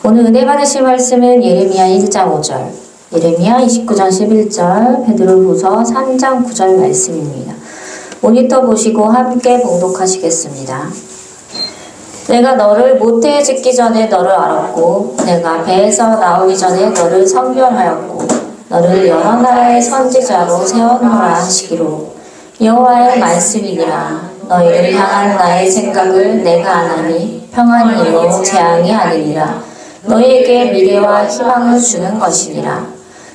오늘 은혜 받으실 말씀은 예레미야 1장 5절, 예레미야 29장 11절, 베드로후서 3장 9절 말씀입니다. 모니터 보시고 함께 봉독하시겠습니다. 내가 너를 모태에 짓기 전에 너를 알았고 내가 배에서 나오기 전에 너를 선별하였고 너를 여러 나라의 선지자로 세워놓으라 하시기로 여호와의 말씀이니라. 너희를 향한 나의 생각을 내가 아나니 평안이 이로 재앙이 아니니라. 너희에게 미래와 희망을 주는 것이니라.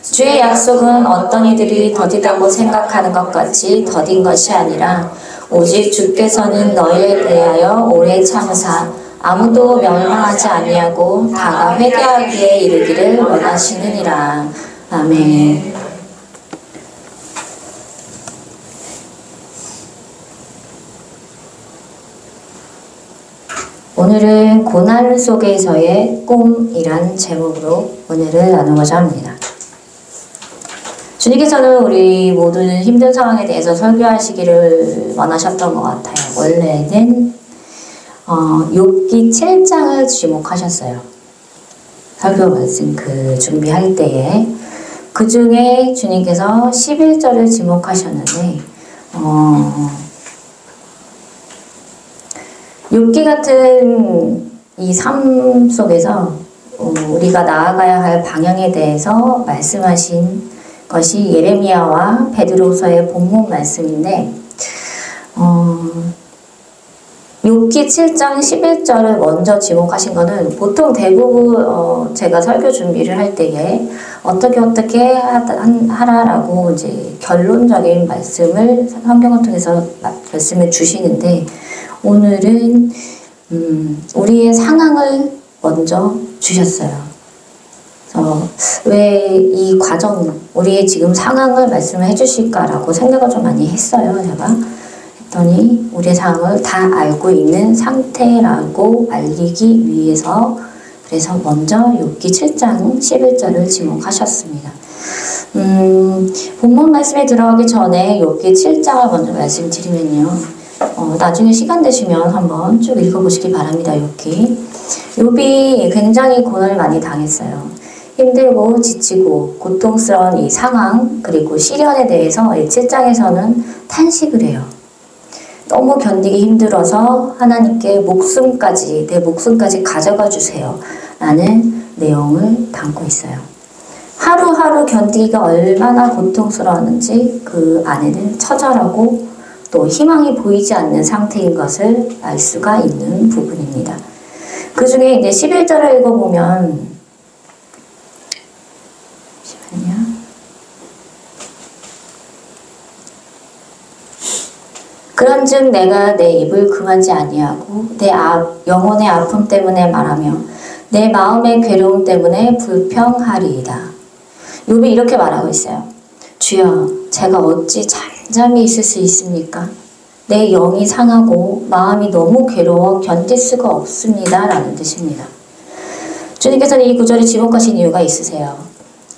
주의 약속은 어떤 이들이 더디다고 생각하는 것 같이 더딘 것이 아니라 오직 주께서는 너희에 대하여 오래 참으사 아무도 멸망하지 아니하고 다가 회개하기에 이르기를 원하시느니라. 아멘. 오늘은 고난 속에서의 꿈이란 제목으로 오늘을 나누고자 합니다. 주님께서는 우리 모두는 힘든 상황에 대해서 설교하시기를 원하셨던 것 같아요. 원래는 욥기 7장을 지목하셨어요. 설교 말씀 준비할 때에 그 중에 주님께서 11절을 지목하셨는데 욥기 같은 이 삶 속에서 우리가 나아가야 할 방향에 대해서 말씀하신 것이 예레미야와 베드로후서의 본문 말씀인데 욥기 7장 11절을 먼저 지목하신 것은 보통 대부분 제가 설교 준비를 할 때에 어떻게 하라라고 이제 결론적인 말씀을 성경을 통해서 말씀을 주시는데 오늘은 우리의 상황을 먼저 주셨어요. 왜 이 과정, 우리의 지금 상황을 말씀을 해주실까라고 생각을 좀 많이 했어요. 제가 했더니 우리의 상황을 다 알고 있는 상태라고 알리기 위해서 그래서 먼저 욥기 7장 11절을 지목하셨습니다. 본문 말씀에 들어가기 전에 욥기 7장을 먼저 말씀드리면요. 나중에 시간 되시면 한번 쭉 읽어보시기 바랍니다. 욥이 굉장히 고난을 많이 당했어요. 힘들고 지치고 고통스러운 이 상황 그리고 시련에 대해서 이 7장에서는 탄식을 해요. 너무 견디기 힘들어서 하나님께 내 목숨까지 가져가 주세요 라는 내용을 담고 있어요. 하루하루 견디기가 얼마나 고통스러웠는지 그 안에는 처절하고 또 희망이 보이지 않는 상태인 것을 알 수가 있는 부분입니다. 그 중에 이제 11절을 읽어보면 그런즉 내가 내 입을 금하지 아니하고 내 영혼의 아픔 때문에 말하며 내 마음의 괴로움 때문에 불평하리이다. 욥이 이렇게 말하고 있어요. 주여, 제가 어찌 잠잠히 있을 수 있습니까? 내 영이 상하고 마음이 너무 괴로워 견딜 수가 없습니다 라는 뜻입니다. 주님께서는 이 구절을 지목하신 이유가 있으세요.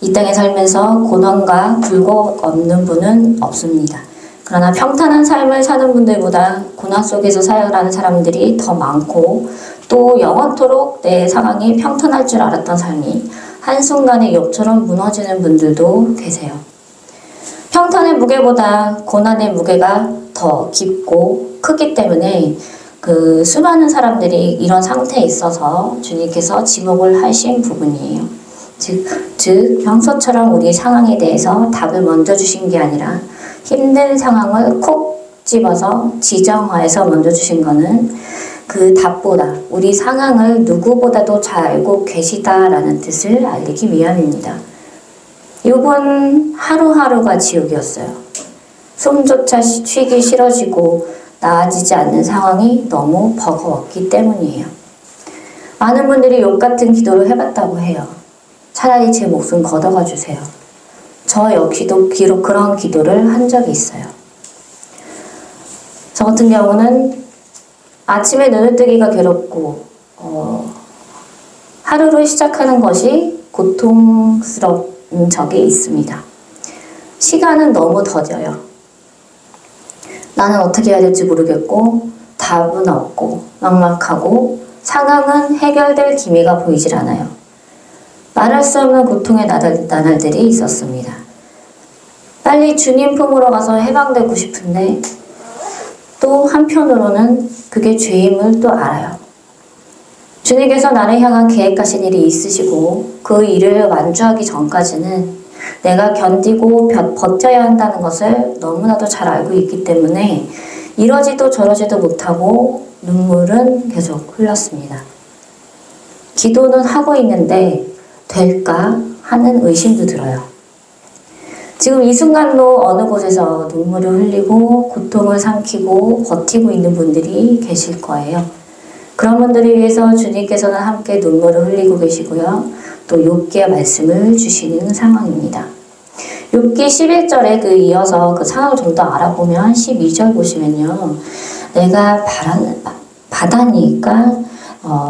이 땅에 살면서 고난과 굴곡 없는 분은 없습니다. 그러나 평탄한 삶을 사는 분들보다 고난 속에서 살아가는 사람들이 더 많고 또 영원토록 내 상황이 평탄할 줄 알았던 삶이 한순간에 욥처럼 무너지는 분들도 계세요. 평탄의 무게보다 고난의 무게가 더 깊고 크기 때문에 그 수많은 사람들이 이런 상태에 있어서 주님께서 지목을 하신 부분이에요. 즉 평소처럼 우리 상황에 대해서 답을 먼저 주신 게 아니라 힘든 상황을 콕 집어서 지정화해서 먼저 주신 거는 그 답보다 우리 상황을 누구보다도 잘 알고 계시다라는 뜻을 알리기 위함입니다. 욥은 하루하루가 지옥이었어요. 숨조차 쉬기 싫어지고 나아지지 않는 상황이 너무 버거웠기 때문이에요. 많은 분들이 욥 같은 기도를 해봤다고 해요. 차라리 제 목숨 걷어가 주세요. 저 역시도 비록 그런 기도를 한 적이 있어요. 저 같은 경우는 아침에 눈을 뜨기가 괴롭고 하루를 시작하는 것이 고통스러운 적이 있습니다. 시간은 너무 더뎌요. 나는 어떻게 해야 될지 모르겠고 답은 없고 막막하고 상황은 해결될 기미가 보이질 않아요. 말할 수 없는 고통의 나날들이 있었습니다. 빨리 주님 품으로 가서 해방되고 싶은데 또 한편으로는 그게 죄임을 또 알아요. 주님께서 나를 향한 계획하신 일이 있으시고 그 일을 완주하기 전까지는 내가 견디고 버텨야 한다는 것을 너무나도 잘 알고 있기 때문에 이러지도 저러지도 못하고 눈물은 계속 흘렀습니다. 기도는 하고 있는데 될까 하는 의심도 들어요. 지금 이 순간도 어느 곳에서 눈물을 흘리고 고통을 삼키고 버티고 있는 분들이 계실 거예요. 그런 분들을 위해서 주님께서는 함께 눈물을 흘리고 계시고요. 또 욥기의 말씀을 주시는 상황입니다. 욥기 11절에 이어서 그 상황을 좀 더 알아보면 12절 보시면요. 내가 바다니까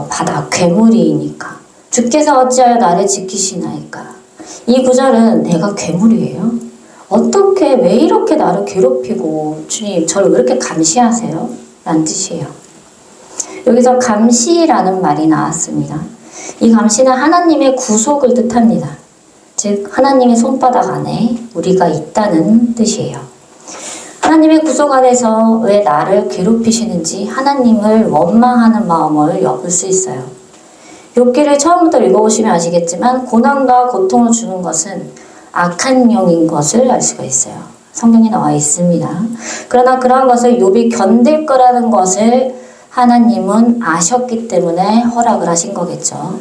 바다 괴물이니까 주께서 어찌하여 나를 지키시나이까. 이 구절은 내가 괴물이에요? 어떻게 왜 이렇게 나를 괴롭히고 주님 저를 왜 이렇게 감시하세요? 라는 뜻이에요. 여기서 감시라는 말이 나왔습니다. 이 감시는 하나님의 구속을 뜻합니다. 즉 하나님의 손바닥 안에 우리가 있다는 뜻이에요. 하나님의 구속 안에서 왜 나를 괴롭히시는지 하나님을 원망하는 마음을 엿볼 수 있어요. 욥기를 처음부터 읽어보시면 아시겠지만 고난과 고통을 주는 것은 악한 영인 것을 알 수가 있어요. 성경에 나와 있습니다. 그러나 그러한 것을 욥이 견딜 거라는 것을 하나님은 아셨기 때문에 허락을 하신 거겠죠.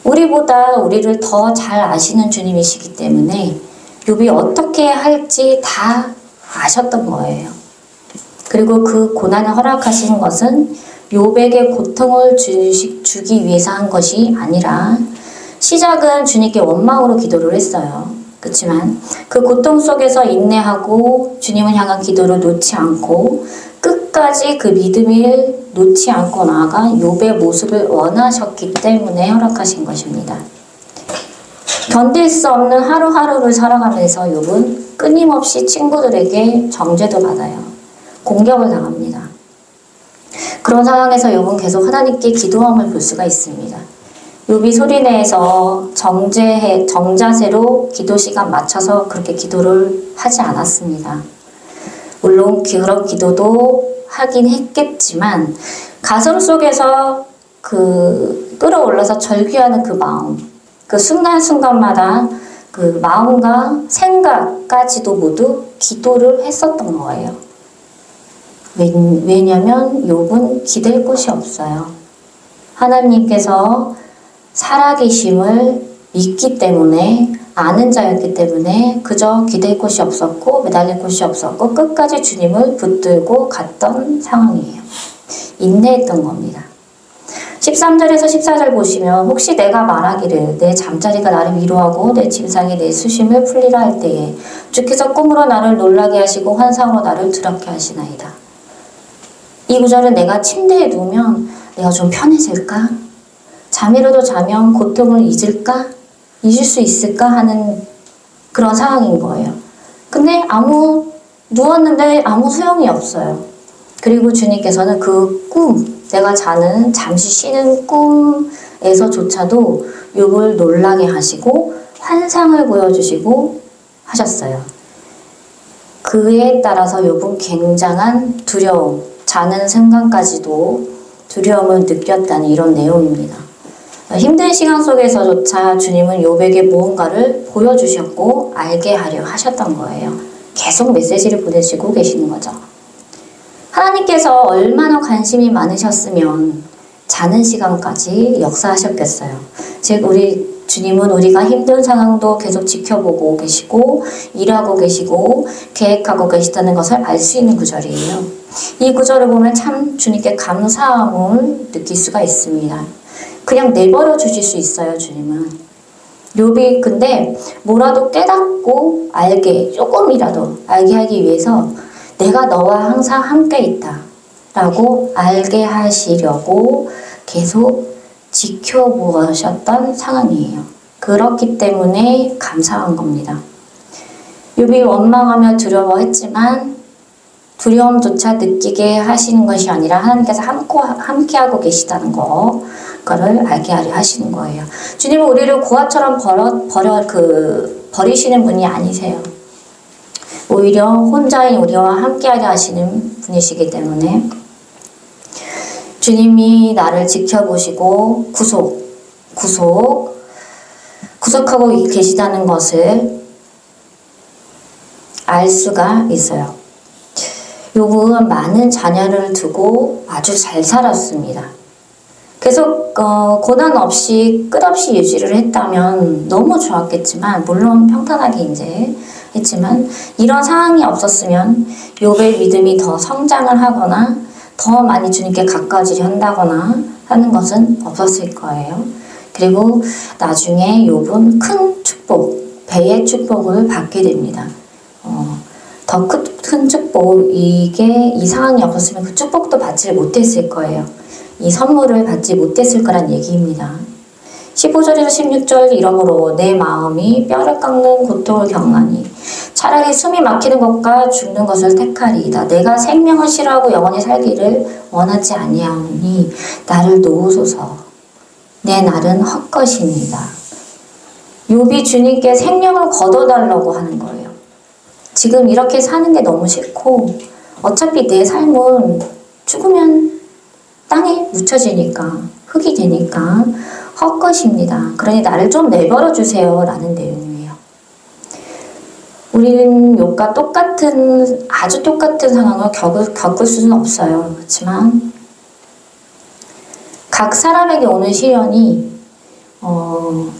우리보다 우리를 더 잘 아시는 주님이시기 때문에 욥이 어떻게 할지 다 아셨던 거예요. 그리고 그 고난을 허락하신 것은 욥에게 고통을 주기 위해서 한 것이 아니라 시작은 주님께 원망으로 기도를 했어요. 그렇지만 그 고통 속에서 인내하고 주님을 향한 기도를 놓지 않고 끝까지 그 믿음을 놓지 않고 나아가 욥의 모습을 원하셨기 때문에 허락하신 것입니다. 견딜 수 없는 하루하루를 살아가면서 욥은 끊임없이 친구들에게 정죄도 받아요. 공격을 당합니다. 그런 상황에서 욥은 계속 하나님께 기도함을 볼 수가 있습니다. 욥이 소리내서 정자세로 기도 시간 맞춰서 그렇게 기도를 하지 않았습니다. 물론 그런 기도도 하긴 했겠지만 가슴 속에서 끌어올라서 절규하는 그 마음, 그 순간순간마다 그 마음과 생각까지도 모두 기도를 했었던 거예요. 왜냐면 욥은 기댈 곳이 없어요. 하나님께서 살아계심을 믿기 때문에 아는 자였기 때문에 그저 기댈 곳이 없었고 매달릴 곳이 없었고 끝까지 주님을 붙들고 갔던 상황이에요. 인내했던 겁니다. 13절에서 14절 보시면 혹시 내가 말하기를 내 잠자리가 나를 위로하고 내 침상이 내 수심을 풀리라 할 때에 주께서 꿈으로 나를 놀라게 하시고 환상으로 나를 두렵게 하시나이다. 이 구절은 내가 침대에 누우면 내가 좀 편해질까? 잠이라도 자면 고통을 잊을 수 있을까 하는 그런 상황인 거예요. 근데 누웠는데 아무 소용이 없어요. 그리고 주님께서는 그 내가 자는 잠시 쉬는 꿈에서조차도 욥을 놀라게 하시고 환상을 보여주시고 하셨어요. 그에 따라서 욥은 굉장한 두려움, 자는 순간까지도 두려움을 느꼈다는 이런 내용입니다. 힘든 시간 속에서조차 주님은 욥에게 무언가를 보여주셨고 알게 하려 하셨던 거예요. 계속 메시지를 보내시고 계시는 거죠. 하나님께서 얼마나 관심이 많으셨으면 자는 시간까지 역사하셨겠어요. 즉 우리 주님은 우리가 힘든 상황도 계속 지켜보고 계시고 일하고 계시고 계획하고 계시다는 것을 알 수 있는 구절이에요. 이 구절을 보면 참 주님께 감사함을 느낄 수가 있습니다. 그냥 내버려 주실 수 있어요, 주님은. 욥이 근데 뭐라도 깨닫고 조금이라도 알게 하기 위해서 내가 너와 항상 함께 있다 라고 알게 하시려고 계속 지켜보셨던 상황이에요. 그렇기 때문에 감사한 겁니다. 욥이 원망하며 두려워했지만 두려움조차 느끼게 하시는 것이 아니라 하나님께서 함께하고 계시다는 거를 알게 하려 하시는 거예요. 주님은 우리를 고아처럼 버리시는 분이 아니세요. 오히려 혼자인 우리와 함께하려 하시는 분이시기 때문에 주님이 나를 지켜보시고 구속하고 계시다는 것을 알 수가 있어요. 욥은 많은 자녀를 두고 아주 잘 살았습니다. 계속 고난 없이 끝없이 유지를 했다면 너무 좋았겠지만, 물론 평탄하게 이제 했지만, 이런 상황이 없었으면 욥의 믿음이 더 성장을 하거나 더 많이 주님께 가까워지려 한다거나 하는 것은 없었을 거예요. 그리고 나중에 욥은 큰 축복, 배의 축복을 받게 됩니다. 더 큰 축복, 이 상황이 없었으면 그 축복도 받지 못했을 거예요. 이 선물을 받지 못했을 거란 얘기입니다. 15절에서 16절 이러므로 내 마음이 뼈를 깎는 고통을 겪나니 차라리 숨이 막히는 것과 죽는 것을 택하리이다. 내가 생명을 싫어하고 영원히 살기를 원하지 아니하오니 나를 놓으소서. 내 날은 헛것이니이다. 욥이 주님께 생명을 거둬달라고 하는 거예요. 지금 이렇게 사는 게 너무 싫고 어차피 내 삶은 죽으면 땅에 묻혀지니까 흙이 되니까 헛것입니다. 그러니 나를 좀 내버려 주세요 라는 내용이에요. 우리는 욥과 아주 똑같은 상황을 겪을 수는 없어요. 그렇지만 각 사람에게 오는 시련이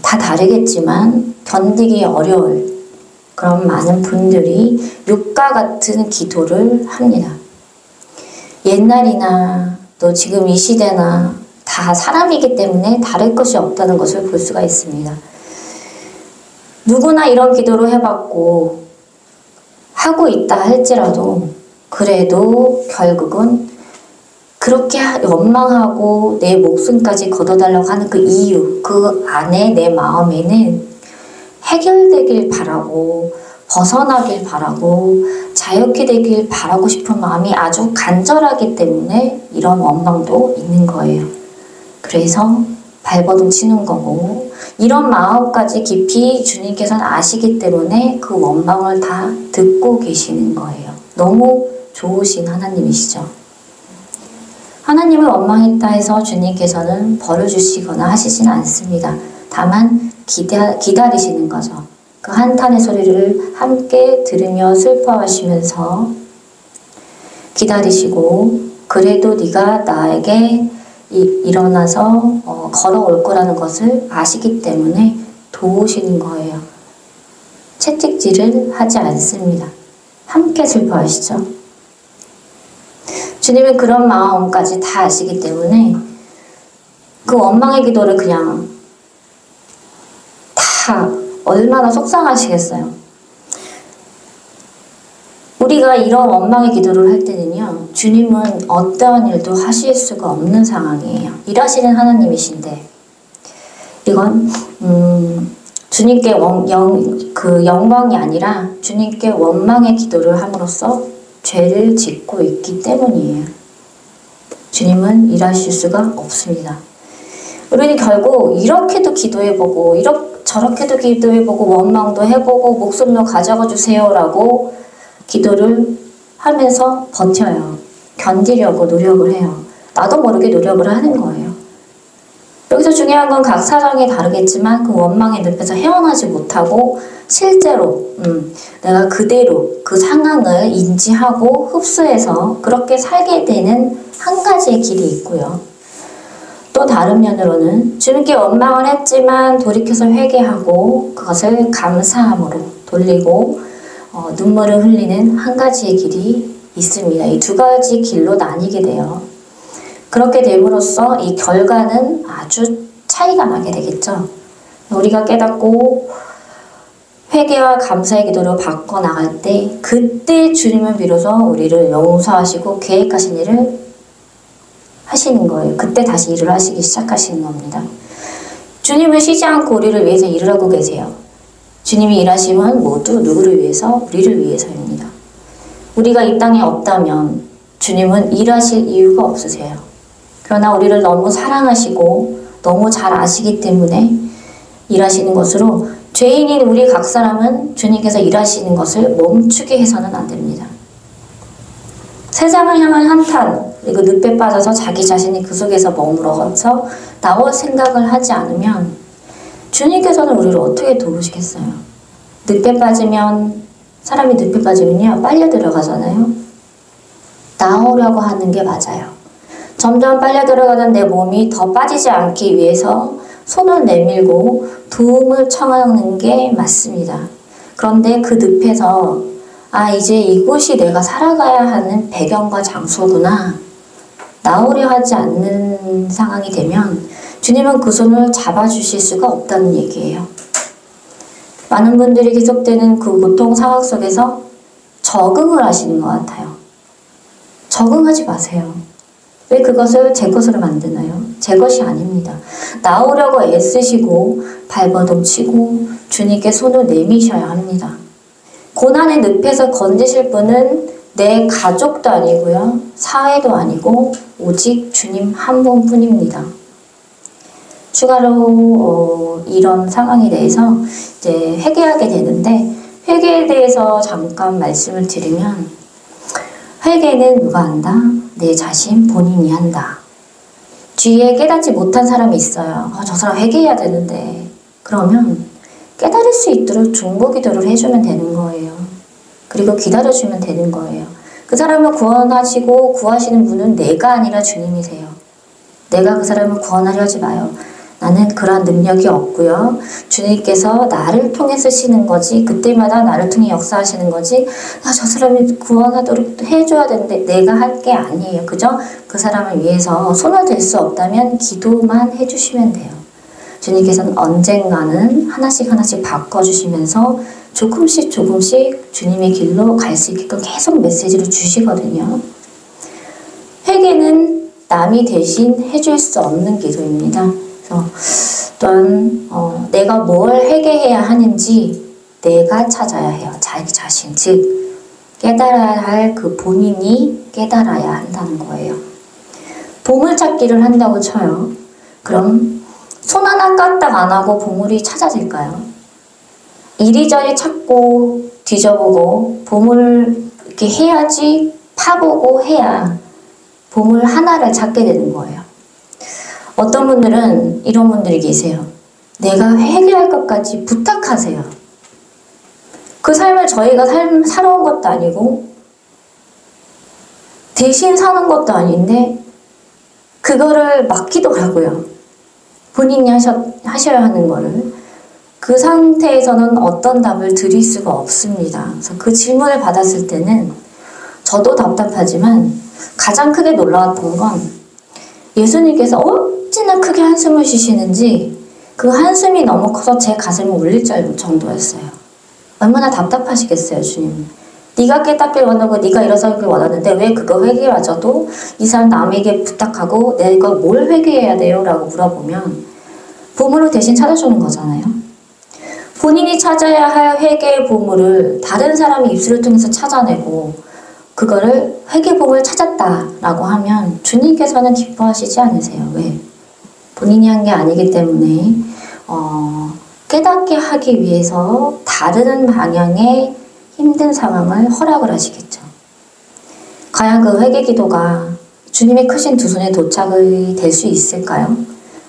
다 다르겠지만 견디기 어려울 그런 많은 분들이 욥과 같은 기도를 합니다. 옛날이나 또 지금 이 시대나 다 사람이기 때문에 다를 것이 없다는 것을 볼 수가 있습니다. 누구나 이런 기도를 해봤고 하고 있다 할지라도 그래도 결국은 그렇게 원망하고 내 목숨까지 걷어달라고 하는 그 이유, 그 안에 내 마음에는 해결되길 바라고 벗어나길 바라고 자유케 되길 바라고 싶은 마음이 아주 간절하기 때문에 이런 원망도 있는 거예요. 그래서 발버둥 치는 거고 이런 마음까지 깊이 주님께서는 아시기 때문에 그 원망을 다 듣고 계시는 거예요. 너무 좋으신 하나님이시죠. 하나님을 원망했다 해서 주님께서는 벌을 주시거나 하시진 않습니다. 다만 기다리시는 거죠. 그 한탄의 소리를 함께 들으며 슬퍼하시면서 기다리시고 그래도 네가 나에게 일어나서 걸어올 거라는 것을 아시기 때문에 도우시는 거예요. 채찍질을 하지 않습니다. 함께 슬퍼하시죠. 주님은 그런 마음까지 다 아시기 때문에 그 원망의 기도를 그냥 다 얼마나 속상하시겠어요. 우리가 이런 원망의 기도를 할 때는요, 주님은 어떠한 일도 하실 수가 없는 상황이에요. 일하시는 하나님이신데 이건 주님께 영광이 아니라 주님께 원망의 기도를 함으로써 죄를 짓고 있기 때문이에요. 주님은 일하실 수가 없습니다. 우리는 결국 이렇게도 기도해보고 저렇게도 기도해보고 원망도 해보고 목숨도 가져가 주세요라고 기도를 하면서 버텨요. 견디려고 노력을 해요. 나도 모르게 노력을 하는 거예요. 여기서 중요한 건 각 사정이 다르겠지만 그 원망의 늪에서 헤어나지 못하고 실제로 내가 그대로 그 상황을 인지하고 흡수해서 그렇게 살게 되는 한 가지의 길이 있고요. 또 다른 면으로는 주님께 원망을 했지만 돌이켜서 회개하고 그것을 감사함으로 돌리고 눈물을 흘리는 한 가지의 길이 있습니다. 이 두 가지 길로 나뉘게 돼요. 그렇게 됨으로써 이 결과는 아주 차이가 나게 되겠죠. 우리가 깨닫고 회개와 감사의 기도로 바꿔나갈 때 그때 주님을 비로소 우리를 용서하시고 계획하신 일을 하시는 거예요. 그때 다시 일을 하시기 시작하시는 겁니다. 주님은 쉬지 않고 우리를 위해서 일을 하고 계세요. 주님이 일하심은 모두 누구를 위해서? 우리를 위해서입니다. 우리가 이 땅에 없다면 주님은 일하실 이유가 없으세요. 그러나 우리를 너무 사랑하시고 너무 잘 아시기 때문에 일하시는 것으로 죄인인 우리 각 사람은 주님께서 일하시는 것을 멈추게 해서는 안 됩니다. 세상을 향한 한탄, 그리고 늪에 빠져서 자기 자신이 그 속에서 머물러서 나올 생각을 하지 않으면 주님께서는 우리를 어떻게 도우시겠어요? 늪에 빠지면, 사람이 늪에 빠지면요, 빨려 들어가잖아요. 나오려고 하는 게 맞아요. 점점 빨려 들어가는 내 몸이 더 빠지지 않기 위해서 손을 내밀고 도움을 청하는 게 맞습니다. 그런데 그 늪에서 이제 이곳이 내가 살아가야 하는 배경과 장소구나. 나오려 하지 않는 상황이 되면 주님은 그 손을 잡아주실 수가 없다는 얘기예요. 많은 분들이 계속되는 그 고통 상황 속에서 적응을 하시는 것 같아요. 적응하지 마세요. 왜 그것을 제 것으로 만드나요? 제 것이 아닙니다. 나오려고 애쓰시고 발버둥 치고 주님께 손을 내미셔야 합니다. 고난의 늪에서 건지실 분은 내 가족도 아니고요. 사회도 아니고 오직 주님 한 분뿐입니다. 추가로 이런 상황에 대해서 이제 회개하게 되는데 회개에 대해서 잠깐 말씀을 드리면 회개는 누가 한다? 내 자신 본인이 한다. 주위에 깨닫지 못한 사람이 있어요. 저 사람 회개해야 되는데 그러면 깨달을 수 있도록 중보기도를 해주면 되는 거예요. 그리고 기다려주면 되는 거예요. 그 사람을 구원하시고 구하시는 분은 내가 아니라 주님이세요. 내가 그 사람을 구원하려 하지 마요. 나는 그러한 능력이 없고요. 주님께서 나를 통해 쓰시는 거지, 그때마다 나를 통해 역사하시는 거지, 저 사람이 구원하도록 해줘야 되는데 내가 할 게 아니에요. 그죠? 그 사람을 위해서 손을 댈 수 없다면 기도만 해주시면 돼요. 주님께서는 언젠가는 하나씩 하나씩 바꿔주시면서 조금씩 주님의 길로 갈 수 있게끔 계속 메시지를 주시거든요. 회개는 남이 대신 해줄 수 없는 기도입니다. 또한 내가 뭘 회개해야 하는지 내가 찾아야 해요. 자기 자신, 즉 깨달아야 할 그 본인이 깨달아야 한다는 거예요. 보물찾기를 한다고 쳐요. 그럼 손 하나 까딱 안 하고 보물이 찾아질까요? 이리저리 찾고 뒤져보고 보물을 이렇게 해야지, 파보고 해야 보물 하나를 찾게 되는 거예요. 어떤 분들은 이런 분들이 계세요. 내가 회개할 것까지 부탁하세요. 그 삶을 저희가 살아온 것도 아니고 대신 사는 것도 아닌데 그거를 맡기더라고요. 본인이 하셔야 하는 거를. 그 상태에서는 어떤 답을 드릴 수가 없습니다. 그래서 그 질문을 받았을 때는 저도 답답하지만 가장 크게 놀라웠던 건 예수님께서 어찌나 크게 한숨을 쉬시는지 그 한숨이 너무 커서 제 가슴을 울릴 정도였어요. 얼마나 답답하시겠어요, 주님. 네가 깨닫길 원하고 네가 일어서길 원하는데 왜 그거 회개마저도 이 사람 남에게 부탁하고 내가 뭘 회개해야 돼요? 라고 물어보면 보물을 대신 찾아주는 거잖아요. 본인이 찾아야 할 회개의 보물을 다른 사람의 입술을 통해서 찾아내고 그거를 회개 보물 찾았다라고 하면 주님께서는 기뻐하시지 않으세요. 왜? 본인이 한 게 아니기 때문에 깨닫게 하기 위해서 다른 방향의 힘든 상황을 허락을 하시겠죠. 과연 그 회개 기도가 주님의 크신 두 손에 도착이 될 수 있을까요?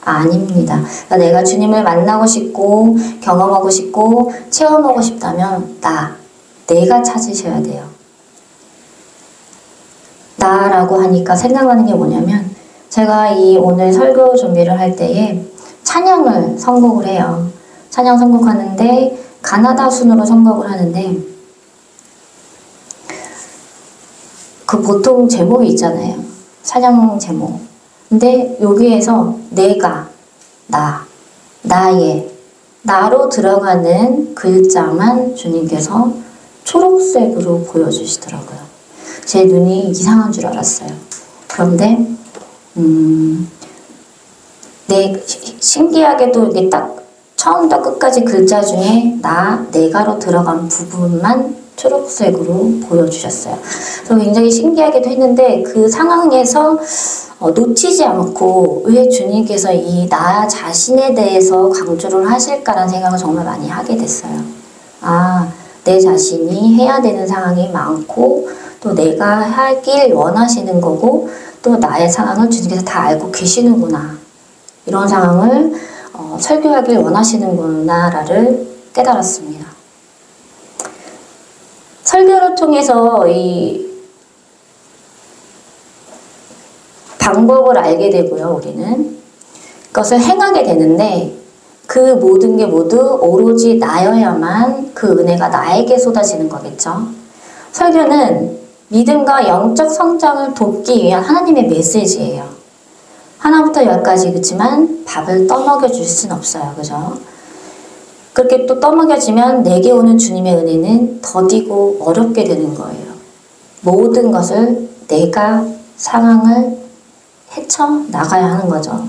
아닙니다. 내가 주님을 만나고 싶고 경험하고 싶고 체험하고 싶다면 내가 찾으셔야 돼요. 나라고 하니까 생각나는 게 뭐냐면 제가 이 오늘 설교 준비를 할 때에 찬양을 선곡을 해요. 찬양 선곡하는데 가나다 순으로 선곡을 하는데 그 보통 제목이 있잖아요. 찬양 제목. 근데 여기에서 내가, 나의, 나로 들어가는 글자만 주님께서 초록색으로 보여주시더라고요. 제 눈이 이상한 줄 알았어요. 그런데 신기하게도 이게 딱 처음부터 끝까지 글자 중에 내가로 들어간 부분만 초록색으로 보여주셨어요. 그래서 굉장히 신기하기도 했는데 그 상황에서 놓치지 않고 왜 주님께서 이 나 자신에 대해서 강조를 하실까라는 생각을 정말 많이 하게 됐어요. 아, 내 자신이 해야 되는 상황이 많고 또 내가 하길 원하시는 거고 또 나의 상황을 주님께서 다 알고 계시는구나. 이런 상황을 설교하길 원하시는구나를 깨달았습니다. 설교를 통해서 이 방법을 알게 되고요, 우리는. 그것을 행하게 되는데 그 모든 게 모두 오로지 나여야만 그 은혜가 나에게 쏟아지는 거겠죠. 설교는 믿음과 영적 성장을 돕기 위한 하나님의 메시지예요. 하나부터 열까지 그렇지만 밥을 떠먹여 줄 수는 없어요. 그죠? 그렇게 또 떠먹여지면 내게 오는 주님의 은혜는 더디고 어렵게 되는 거예요. 모든 것을 내가 상황을 헤쳐나가야 하는 거죠.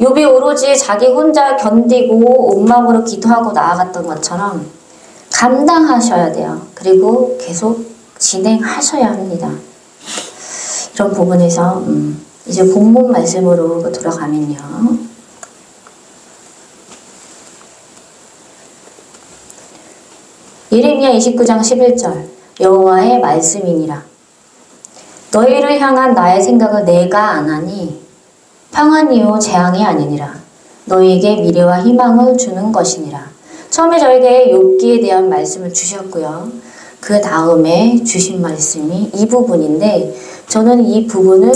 욥이 오로지 자기 혼자 견디고 온 마음으로 기도하고 나아갔던 것처럼 감당하셔야 돼요. 그리고 계속 진행하셔야 합니다. 이런 부분에서 이제 본문 말씀으로 돌아가면요. 예레미야 29장 11절 여호와의 말씀이니라. 너희를 향한 나의 생각을 내가 아나니 평안이요 재앙이 아니니라. 너희에게 미래와 희망을 주는 것이니라. 처음에 저에게 욥기에 대한 말씀을 주셨고요. 그 다음에 주신 말씀이 이 부분인데 저는 이 부분을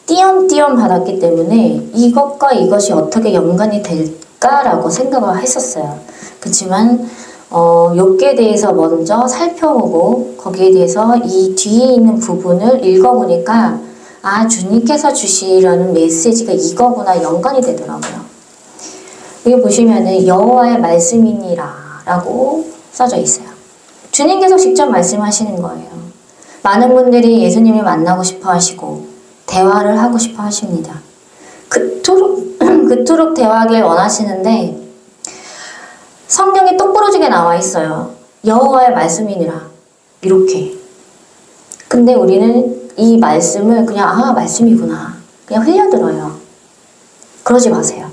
띄엄띄엄 받았기 때문에 이것과 이것이 어떻게 연관이 될까라고 생각을 했었어요. 그렇지만 욥기에 대해서 먼저 살펴보고 거기에 대해서 이 뒤에 있는 부분을 읽어보니까 아, 주님께서 주시려는 메시지가 이거구나 연관이 되더라고요. 여기 보시면은 여호와의 말씀이니라 라고 써져 있어요. 주님께서 직접 말씀하시는 거예요. 많은 분들이 예수님을 만나고 싶어 하시고 대화를 하고 싶어 하십니다. 그토록 대화하길 원하시는데 성경에 똑부러지게 나와 있어요. 여호와의 말씀이니라 이렇게. 근데 우리는 이 말씀을 그냥 아 말씀이구나 그냥 흘려들어요. 그러지 마세요.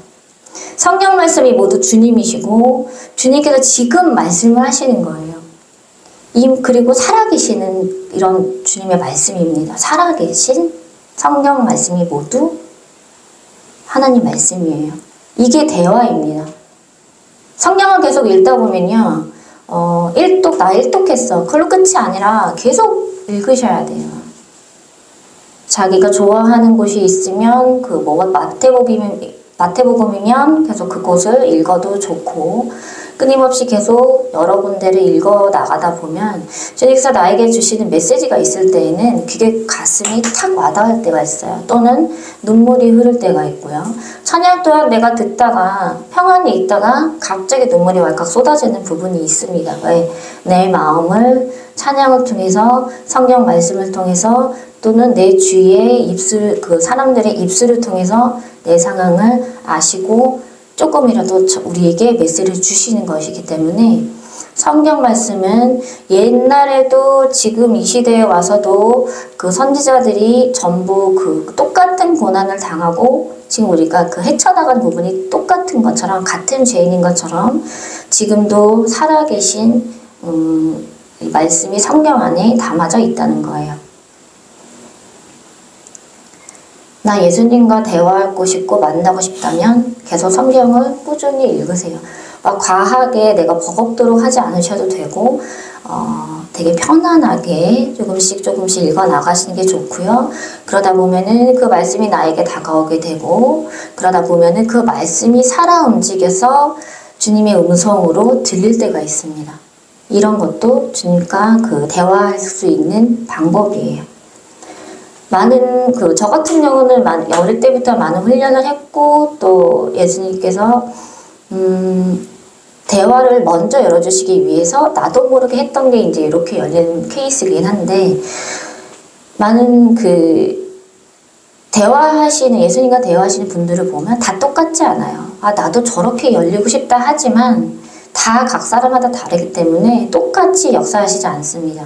성경 말씀이 모두 주님이시고 주님께서 지금 말씀을 하시는 거예요. 그리고 살아계시는 이런 주님의 말씀입니다. 살아계신 성경 말씀이 모두 하나님 말씀이에요. 이게 대화입니다. 성경을 계속 읽다 보면요. 나 일독했어. 그걸로 끝이 아니라 계속 읽으셔야 돼요. 자기가 좋아하는 곳이 있으면 마태복음이면 계속 그곳을 읽어도 좋고 끊임없이 계속 여러 군데를 읽어 나가다 보면 주님께서 나에게 주시는 메시지가 있을 때에는 그게 가슴이 탁 와닿을 때가 있어요. 또는 눈물이 흐를 때가 있고요. 찬양 또한 내가 듣다가 평안히 있다가 갑자기 눈물이 왈칵 쏟아지는 부분이 있습니다. 왜? 내 마음을 찬양을 통해서 성경 말씀을 통해서 또는 내 주위의 사람들의 입술을 통해서 내 상황을 아시고 조금이라도 우리에게 메시지를 주시는 것이기 때문에 성경 말씀은 옛날에도 지금 이 시대에 와서도 그 선지자들이 전부 그 똑같은 고난을 당하고 지금 우리가 그 헤쳐나간 부분이 똑같은 것처럼 같은 죄인인 것처럼 지금도 살아계신 이 말씀이 성경 안에 담아져 있다는 거예요. 나 예수님과 대화하고 싶고 만나고 싶다면 계속 성경을 꾸준히 읽으세요. 과하게 내가 버겁도록 하지 않으셔도 되고 되게 편안하게 조금씩 읽어 나가시는 게 좋고요. 그러다 보면은 그 말씀이 나에게 다가오게 되고 그러다 보면은 그 말씀이 살아 움직여서 주님의 음성으로 들릴 때가 있습니다. 이런 것도 주님과 대화할 수 있는 방법이에요. 저 같은 경우는 어릴 때부터 많은 훈련을 했고 또 예수님께서 대화를 먼저 열어주시기 위해서 나도 모르게 했던 게 이제 이렇게 열리는 케이스이긴 한데 많은 예수님과 대화하시는 분들을 보면 다 똑같지 않아요. 아, 나도 저렇게 열리고 싶다 하지만 다 각 사람마다 다르기 때문에 똑같이 역사하시지 않습니다.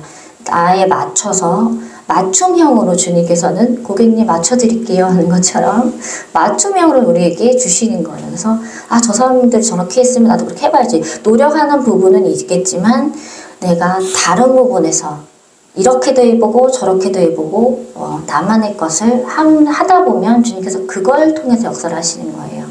나에 맞춰서 맞춤형으로 주님께서는 고객님 맞춰드릴게요 하는 것처럼 맞춤형으로 우리에게 주시는 거예요. 그래서 저 사람들 저렇게 했으면 나도 그렇게 해봐야지. 노력하는 부분은 있겠지만 내가 다른 부분에서 이렇게도 해보고 저렇게도 해보고 나만의 것을 하다 보면 주님께서 그걸 통해서 역사를 하시는 거예요.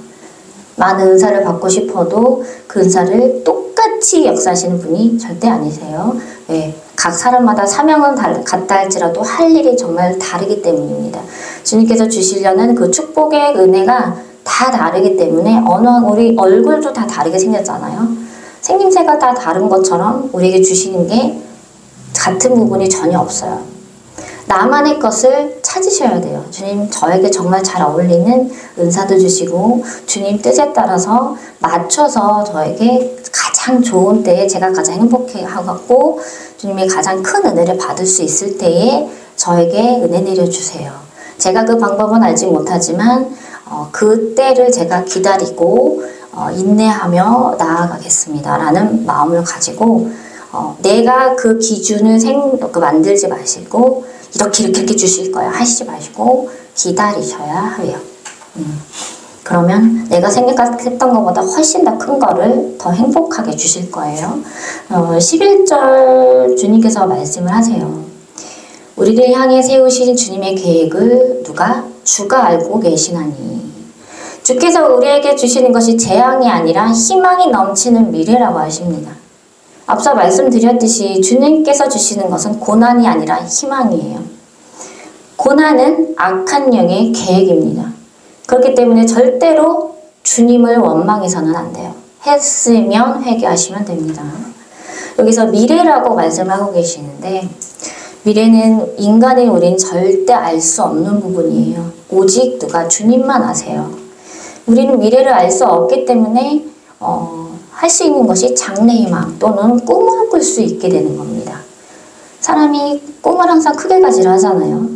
많은 은사를 받고 싶어도 그 은사를 똑같이 역사하시는 분이 절대 아니세요. 네, 각 사람마다 사명은 같다 할지라도 할 일이 정말 다르기 때문입니다. 주님께서 주시려는 그 축복의 은혜가 다 다르기 때문에 우리 얼굴도 다 다르게 생겼잖아요. 생김새가 다 다른 것처럼 우리에게 주시는 게 같은 부분이 전혀 없어요. 나만의 것을 찾으셔야 돼요. 주님 저에게 정말 잘 어울리는 은사도 주시고 주님 뜻에 따라서 맞춰서 저에게 가장 좋은 때에 제가 가장 행복해하고 주님의 가장 큰 은혜를 받을 수 있을 때에 저에게 은혜 내려주세요. 제가 그 방법은 알지 못하지만 그 때를 제가 기다리고 인내하며 나아가겠습니다 라는 마음을 가지고 내가 그 기준을 만들지 마시고 이렇게 주실 거야 하시지 마시고 기다리셔야 해요. 그러면 내가 생각했던 것보다 훨씬 더 큰 거를 더 행복하게 주실 거예요. 11절 주님께서 말씀을 하세요. 우리를 향해 세우신 주님의 계획을 주가 알고 계시나니. 주께서 우리에게 주시는 것이 재앙이 아니라 희망이 넘치는 미래라고 하십니다. 앞서 말씀드렸듯이 주님께서 주시는 것은 고난이 아니라 희망이에요. 고난은 악한 영의 계획입니다. 그렇기 때문에 절대로 주님을 원망해서는 안 돼요. 했으면 회개하시면 됩니다. 여기서 미래라고 말씀하고 계시는데 미래는 인간의 우린 절대 알 수 없는 부분이에요. 오직 누가 주님만 아세요. 우리는 미래를 알 수 없기 때문에 할 수 있는 것이 장래희망 또는 꿈을 꿀 수 있게 되는 겁니다. 사람이 꿈을 항상 크게 가지를 하잖아요.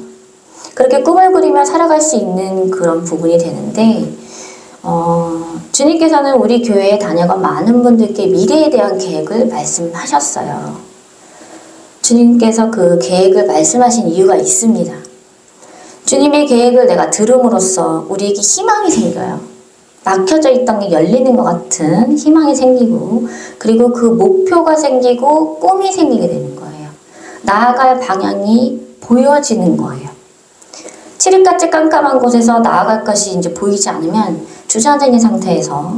그렇게 꿈을 그리며 살아갈 수 있는 그런 부분이 되는데 주님께서는 우리 교회에 다녀간 많은 분들께 미래에 대한 계획을 말씀하셨어요. 주님께서 그 계획을 말씀하신 이유가 있습니다. 주님의 계획을 내가 들음으로써 우리에게 희망이 생겨요. 막혀져 있던 게 열리는 것 같은 희망이 생기고 그리고 그 목표가 생기고 꿈이 생기게 되는 거예요. 나아갈 방향이 보여지는 거예요. 칠흑같이 깜깜한 곳에서 나아갈 것이 이제 보이지 않으면 주저앉은 상태에서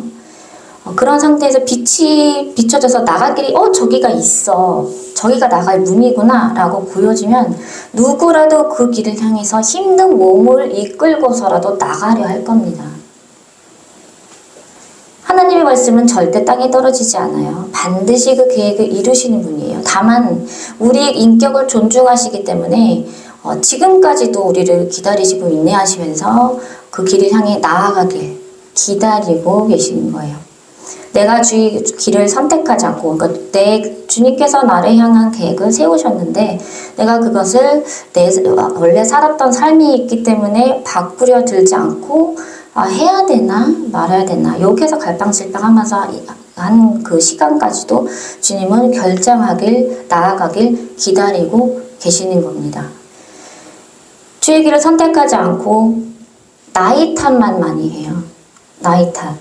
그런 상태에서 빛이 비춰져서 나갈 길이 저기가 있어. 저기가 나갈 문이구나 라고 보여지면 누구라도 그 길을 향해서 힘든 몸을 이끌고서라도 나가려 할 겁니다. 하나님의 말씀은 절대 땅에 떨어지지 않아요. 반드시 그 계획을 이루시는 분이에요. 다만 우리의 인격을 존중하시기 때문에 지금까지도 우리를 기다리시고 인내하시면서 그 길을 향해 나아가길 기다리고 계시는 거예요. 내가 주의 길을 선택하지 않고 그러니까 주님께서 나를 향한 계획을 세우셨는데 내가 그것을 원래 살았던 삶이 있기 때문에 바꾸려 들지 않고 해야 되나 말아야 되나 여기에서 갈팡질팡하면서 한 그 시간까지도 주님은 결정하길 나아가길 기다리고 계시는 겁니다. 주의 길을 선택하지 않고 나의 탓만 많이 해요. 나의 탓.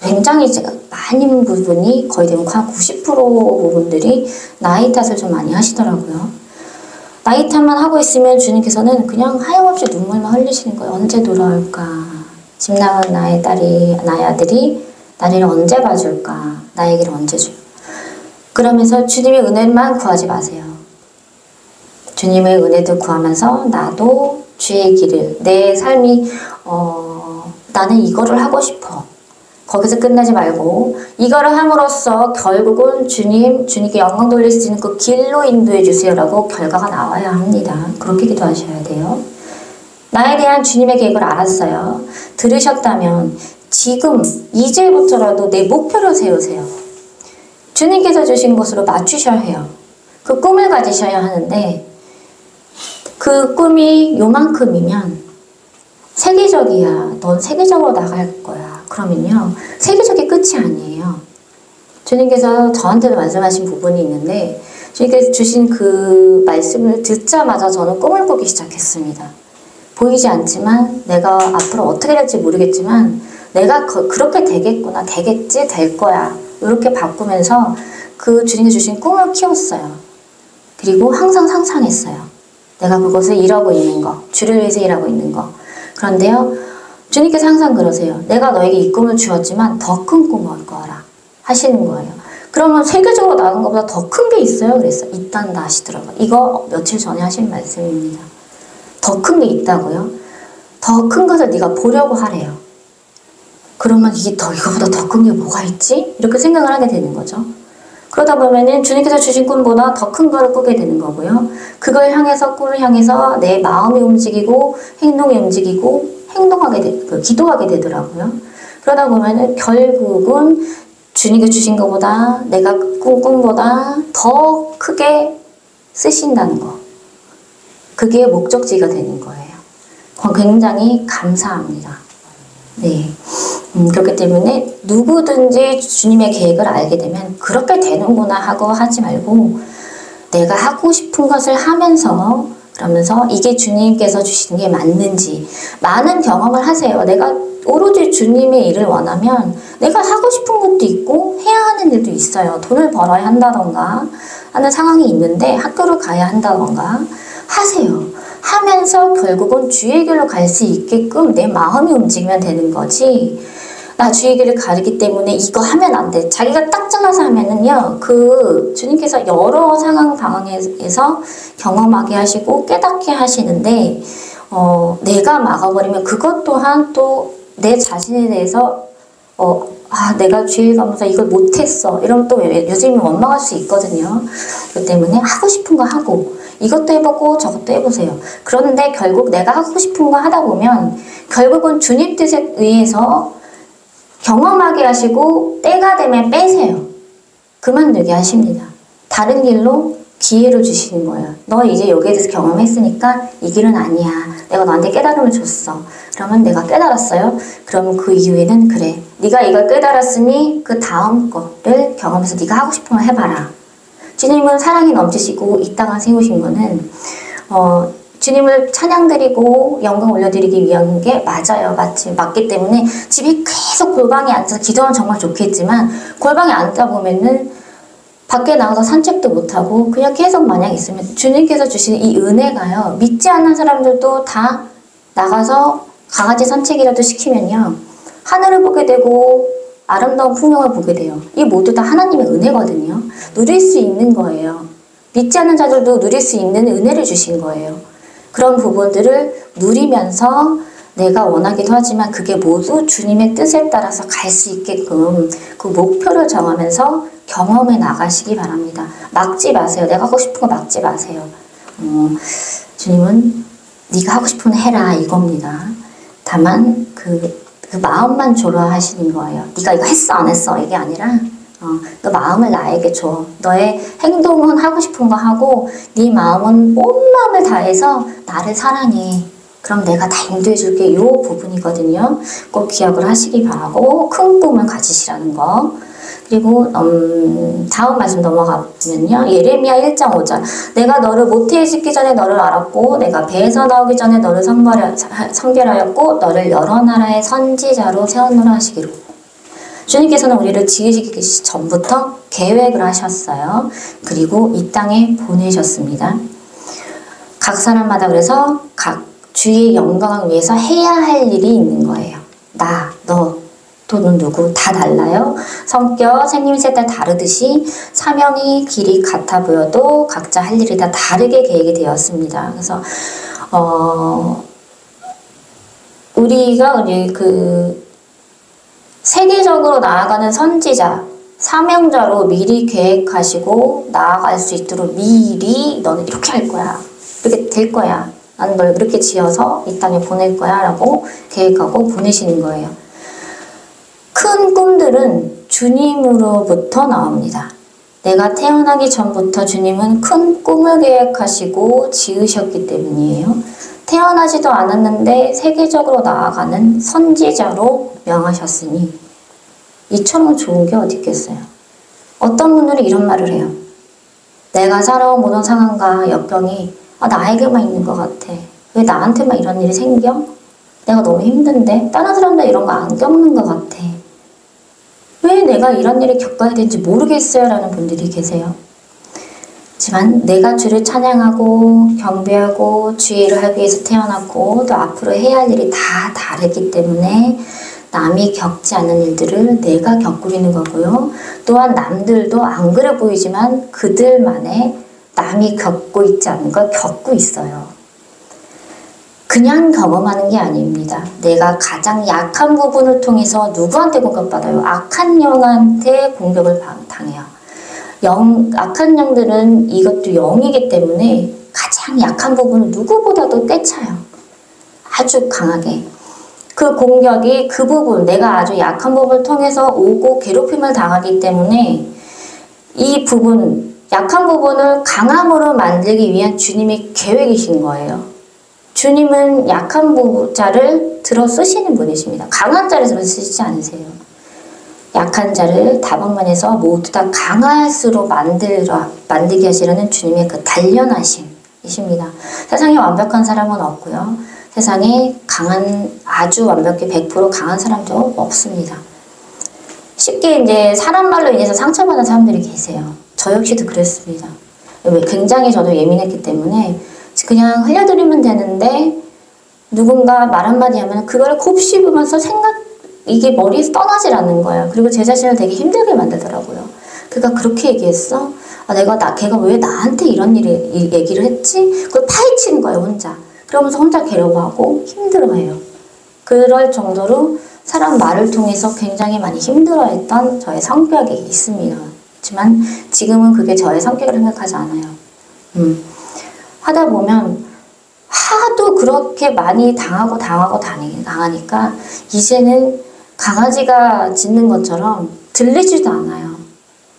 굉장히 많은 부분이 거의 대부분 한 90% 부분들이 나의 탓을 좀 많이 하시더라고요. 나의 탓만 하고 있으면 주님께서는 그냥 하염없이 눈물만 흘리시는 거예요. 언제 돌아올까? 집 나간 나의 아들이 나를 언제 봐줄까? 나에게를 언제 줄까? 그러면서 주님의 은혜만 구하지 마세요. 주님의 은혜도 구하면서 나도 주의 길을 내 삶이 나는 이거를 하고 싶어. 거기서 끝나지 말고 이거를 함으로써 결국은 주님께 영광 돌릴 수 있는 그 길로 인도해 주세요라고 결과가 나와야 합니다. 그렇게 기도하셔야 돼요. 나에 대한 주님의 계획을 알았어요. 들으셨다면 지금 이제부터라도 내 목표를 세우세요. 주님께서 주신 것으로 맞추셔야 해요. 그 꿈을 가지셔야 하는데 그 꿈이 요만큼이면 세계적이야. 넌 세계적으로 나갈 거야. 그러면요. 세계적이 끝이 아니에요. 주님께서 저한테도 말씀하신 부분이 있는데 주님께서 주신 그 말씀을 듣자마자 저는 꿈을 꾸기 시작했습니다. 보이지 않지만 내가 앞으로 어떻게 될지 모르겠지만 내가 그렇게 되겠구나, 되겠지, 될 거야 이렇게 바꾸면서 그 주님께서 주신 꿈을 키웠어요. 그리고 항상 상상했어요. 내가 그것을 일하고 있는 거, 주를 위해서 일하고 있는 거. 그런데요, 주님께서 항상 그러세요. 내가 너에게 이 꿈을 주었지만 더 큰 꿈을 꿔라 하시는 거예요. 그러면 세계적으로 나간 것보다 더 큰 게 있어요? 그랬어. 있단다 하시더라고요. 이거 며칠 전에 하신 말씀입니다. 더 큰 게 있다고요? 더 큰 것을 네가 보려고 하래요. 그러면 이거보다 더 큰 게 뭐가 있지? 이렇게 생각을 하게 되는 거죠. 그러다 보면은 주님께서 주신 꿈보다 더 큰 거를 꾸게 되는 거고요. 그걸 향해서, 꿈을 향해서 내 마음이 움직이고 행동이 움직이고 기도하게 되더라고요. 그러다 보면은 결국은 주님께 주신 것보다 내가 꾼 꿈보다 더 크게 쓰신다는 거. 그게 목적지가 되는 거예요. 굉장히 감사합니다. 네. 그렇기 때문에 누구든지 주님의 계획을 알게 되면 그렇게 되는구나 하고 하지 말고 내가 하고 싶은 것을 하면서 그러면서 이게 주님께서 주시는 게 맞는지 많은 경험을 하세요. 내가 오로지 주님의 일을 원하면 내가 하고 싶은 것도 있고 해야 하는 일도 있어요. 돈을 벌어야 한다던가 하는 상황이 있는데 학교를 가야 한다던가 하세요. 하면서 결국은 주의 길로 갈 수 있게끔 내 마음이 움직이면 되는 거지. 나 주의 길을 가르기 때문에 이거 하면 안 돼. 자기가 딱 잘라서 하면은요, 주님께서 여러 상황 방황에서 경험하게 하시고 깨닫게 하시는데, 내가 막아버리면 그것 또한 또 내 자신에 대해서, 내가 주의 가면서 이걸 못했어. 이러면 또 요즘은 원망할 수 있거든요. 그렇기 때문에 하고 싶은 거 하고, 이것도 해보고 저것도 해보세요. 그런데 결국 내가 하고 싶은 거 하다 보면, 결국은 주님 뜻에 의해서 경험하게 하시고 때가 되면 빼세요. 그만두게 하십니다. 다른 길로 기회를 주시는 거예요. 너 이제 여기에 대해서 경험했으니까 이 길은 아니야. 내가 너한테 깨달음을 줬어. 그러면 내가 깨달았어요. 그러면 그 이후에는 그래. 네가 이걸 깨달았으니 그 다음 거를 경험해서 네가 하고 싶은 걸 해봐라. 주님은 사랑이 넘치시고 이 땅을 세우신 거는 주님을 찬양드리고 영광 올려드리기 위한 게 맞아요. 맞기 때문에 집에 계속 골방에 앉아서 기도하면 정말 좋겠지만 골방에 앉다 보면은 밖에 나가서 산책도 못하고 그냥 계속 마냥 있으면 주님께서 주시는 이 은혜가요. 믿지 않는 사람들도 다 나가서 강아지 산책이라도 시키면요. 하늘을 보게 되고 아름다운 풍경을 보게 돼요. 이 모두 다 하나님의 은혜거든요. 누릴 수 있는 거예요. 믿지 않는 자들도 누릴 수 있는 은혜를 주신 거예요. 그런 부분들을 누리면서 내가 원하기도 하지만 그게 모두 주님의 뜻에 따라서 갈 수 있게끔 그 목표를 정하면서 경험해 나가시기 바랍니다. 막지 마세요. 내가 하고 싶은 거 막지 마세요. 주님은 네가 하고 싶은 거 해라 이겁니다. 다만 그 마음만 줘라 하시는 거예요. 네가 이거 했어 안 했어 이게 아니라 너 마음을 나에게 줘. 너의 행동은 하고 싶은 거 하고 네 마음은 온 마음을 다해서 나를 사랑해. 그럼 내가 다 인도해 줄게. 이 부분이거든요. 꼭 기억을 하시기 바라고 큰 꿈을 가지시라는 거. 그리고 다음 말씀 넘어가면요. 예레미야 1장 5절 내가 너를 모태에 짓기 전에 너를 알았고 내가 배에서 나오기 전에 너를 선별하였고 너를 여러 나라의 선지자로 세웠노라 하시기로. 주님께서는 우리를 지으시기 전부터 계획을 하셨어요. 그리고 이 땅에 보내셨습니다. 각 사람마다 그래서 각 주의 영광을 위해서 해야 할 일이 있는 거예요. 나, 너, 또는 누구 다 달라요. 성격, 생김, 셋 다 다르듯이 사명이 길이 같아 보여도 각자 할 일이 다 다르게 계획이 되었습니다. 그래서 우리가 세계적으로 나아가는 선지자, 사명자로 미리 계획하시고 나아갈 수 있도록 미리 너는 이렇게 할 거야. 이렇게 될 거야. 나는 널 그렇게 지어서 이 땅에 보낼 거야 라고 계획하고 보내시는 거예요. 큰 꿈들은 주님으로부터 나옵니다. 내가 태어나기 전부터 주님은 큰 꿈을 계획하시고 지으셨기 때문이에요. 태어나지도 않았는데 세계적으로 나아가는 선지자로 명하셨으니 이처럼 좋은 게 어디 있겠어요. 어떤 분들은 이런 말을 해요. 내가 살아온 모든 상황과 역경이 나에게만 있는 것 같아. 왜 나한테만 이런 일이 생겨? 내가 너무 힘든데 다른 사람들 이런 거 안 겪는 것 같아. 왜 내가 이런 일을 겪어야 되는지 모르겠어요 라는 분들이 계세요. 하지만 내가 주를 찬양하고 경배하고 주의 일을 하기 위해서 태어났고 또 앞으로 해야 할 일이 다 다르기 때문에 남이 겪지 않는 일들을 내가 겪고 있는 거고요. 또한 남들도 안 그래 보이지만 그들만의 남이 겪고 있지 않은 걸 겪고 있어요. 그냥 경험하는 게 아닙니다. 내가 가장 약한 부분을 통해서 누구한테 공격받아요? 악한 영한테 공격을 당해요. 악한 영들은 이것도 영이기 때문에 가장 약한 부분을 누구보다도 꿰차요. 아주 강하게. 그 공격이 그 부분, 내가 아주 약한 부분을 통해서 오고 괴롭힘을 당하기 때문에 이 부분, 약한 부분을 강함으로 만들기 위한 주님의 계획이신 거예요. 주님은 약한 자를 들어 쓰시는 분이십니다. 강한 자를 들어 쓰시지 않으세요. 약한 자를 다방면에서 모두 다 강할수록 만들게 하시려는 주님의 그 단련하심이십니다. 세상에 완벽한 사람은 없고요. 세상에 아주 완벽히 100% 강한 사람도 없습니다. 쉽게 이제 사람 말로 인해서 상처받은 사람들이 계세요. 저 역시도 그랬습니다. 굉장히 저도 예민했기 때문에 그냥 흘려드리면 되는데 누군가 말 한마디 하면 그걸 곱씹으면서 이게 머리에서 떠나질 않는 거예요. 그리고 제 자신을 되게 힘들게 만들더라고요. 그가 그렇게 얘기했어? 걔가 왜 나한테 이런 얘기를 했지? 그걸 파헤치는 거예요, 혼자. 그러면서 혼자 괴로워하고 힘들어해요. 그럴 정도로 사람 말을 통해서 굉장히 많이 힘들어했던 저의 성격이 있습니다. 하지만 지금은 그게 저의 성격을 생각하지 않아요. 하다 보면 하도 그렇게 많이 당하니까 이제는 강아지가 짖는 것처럼 들리지도 않아요.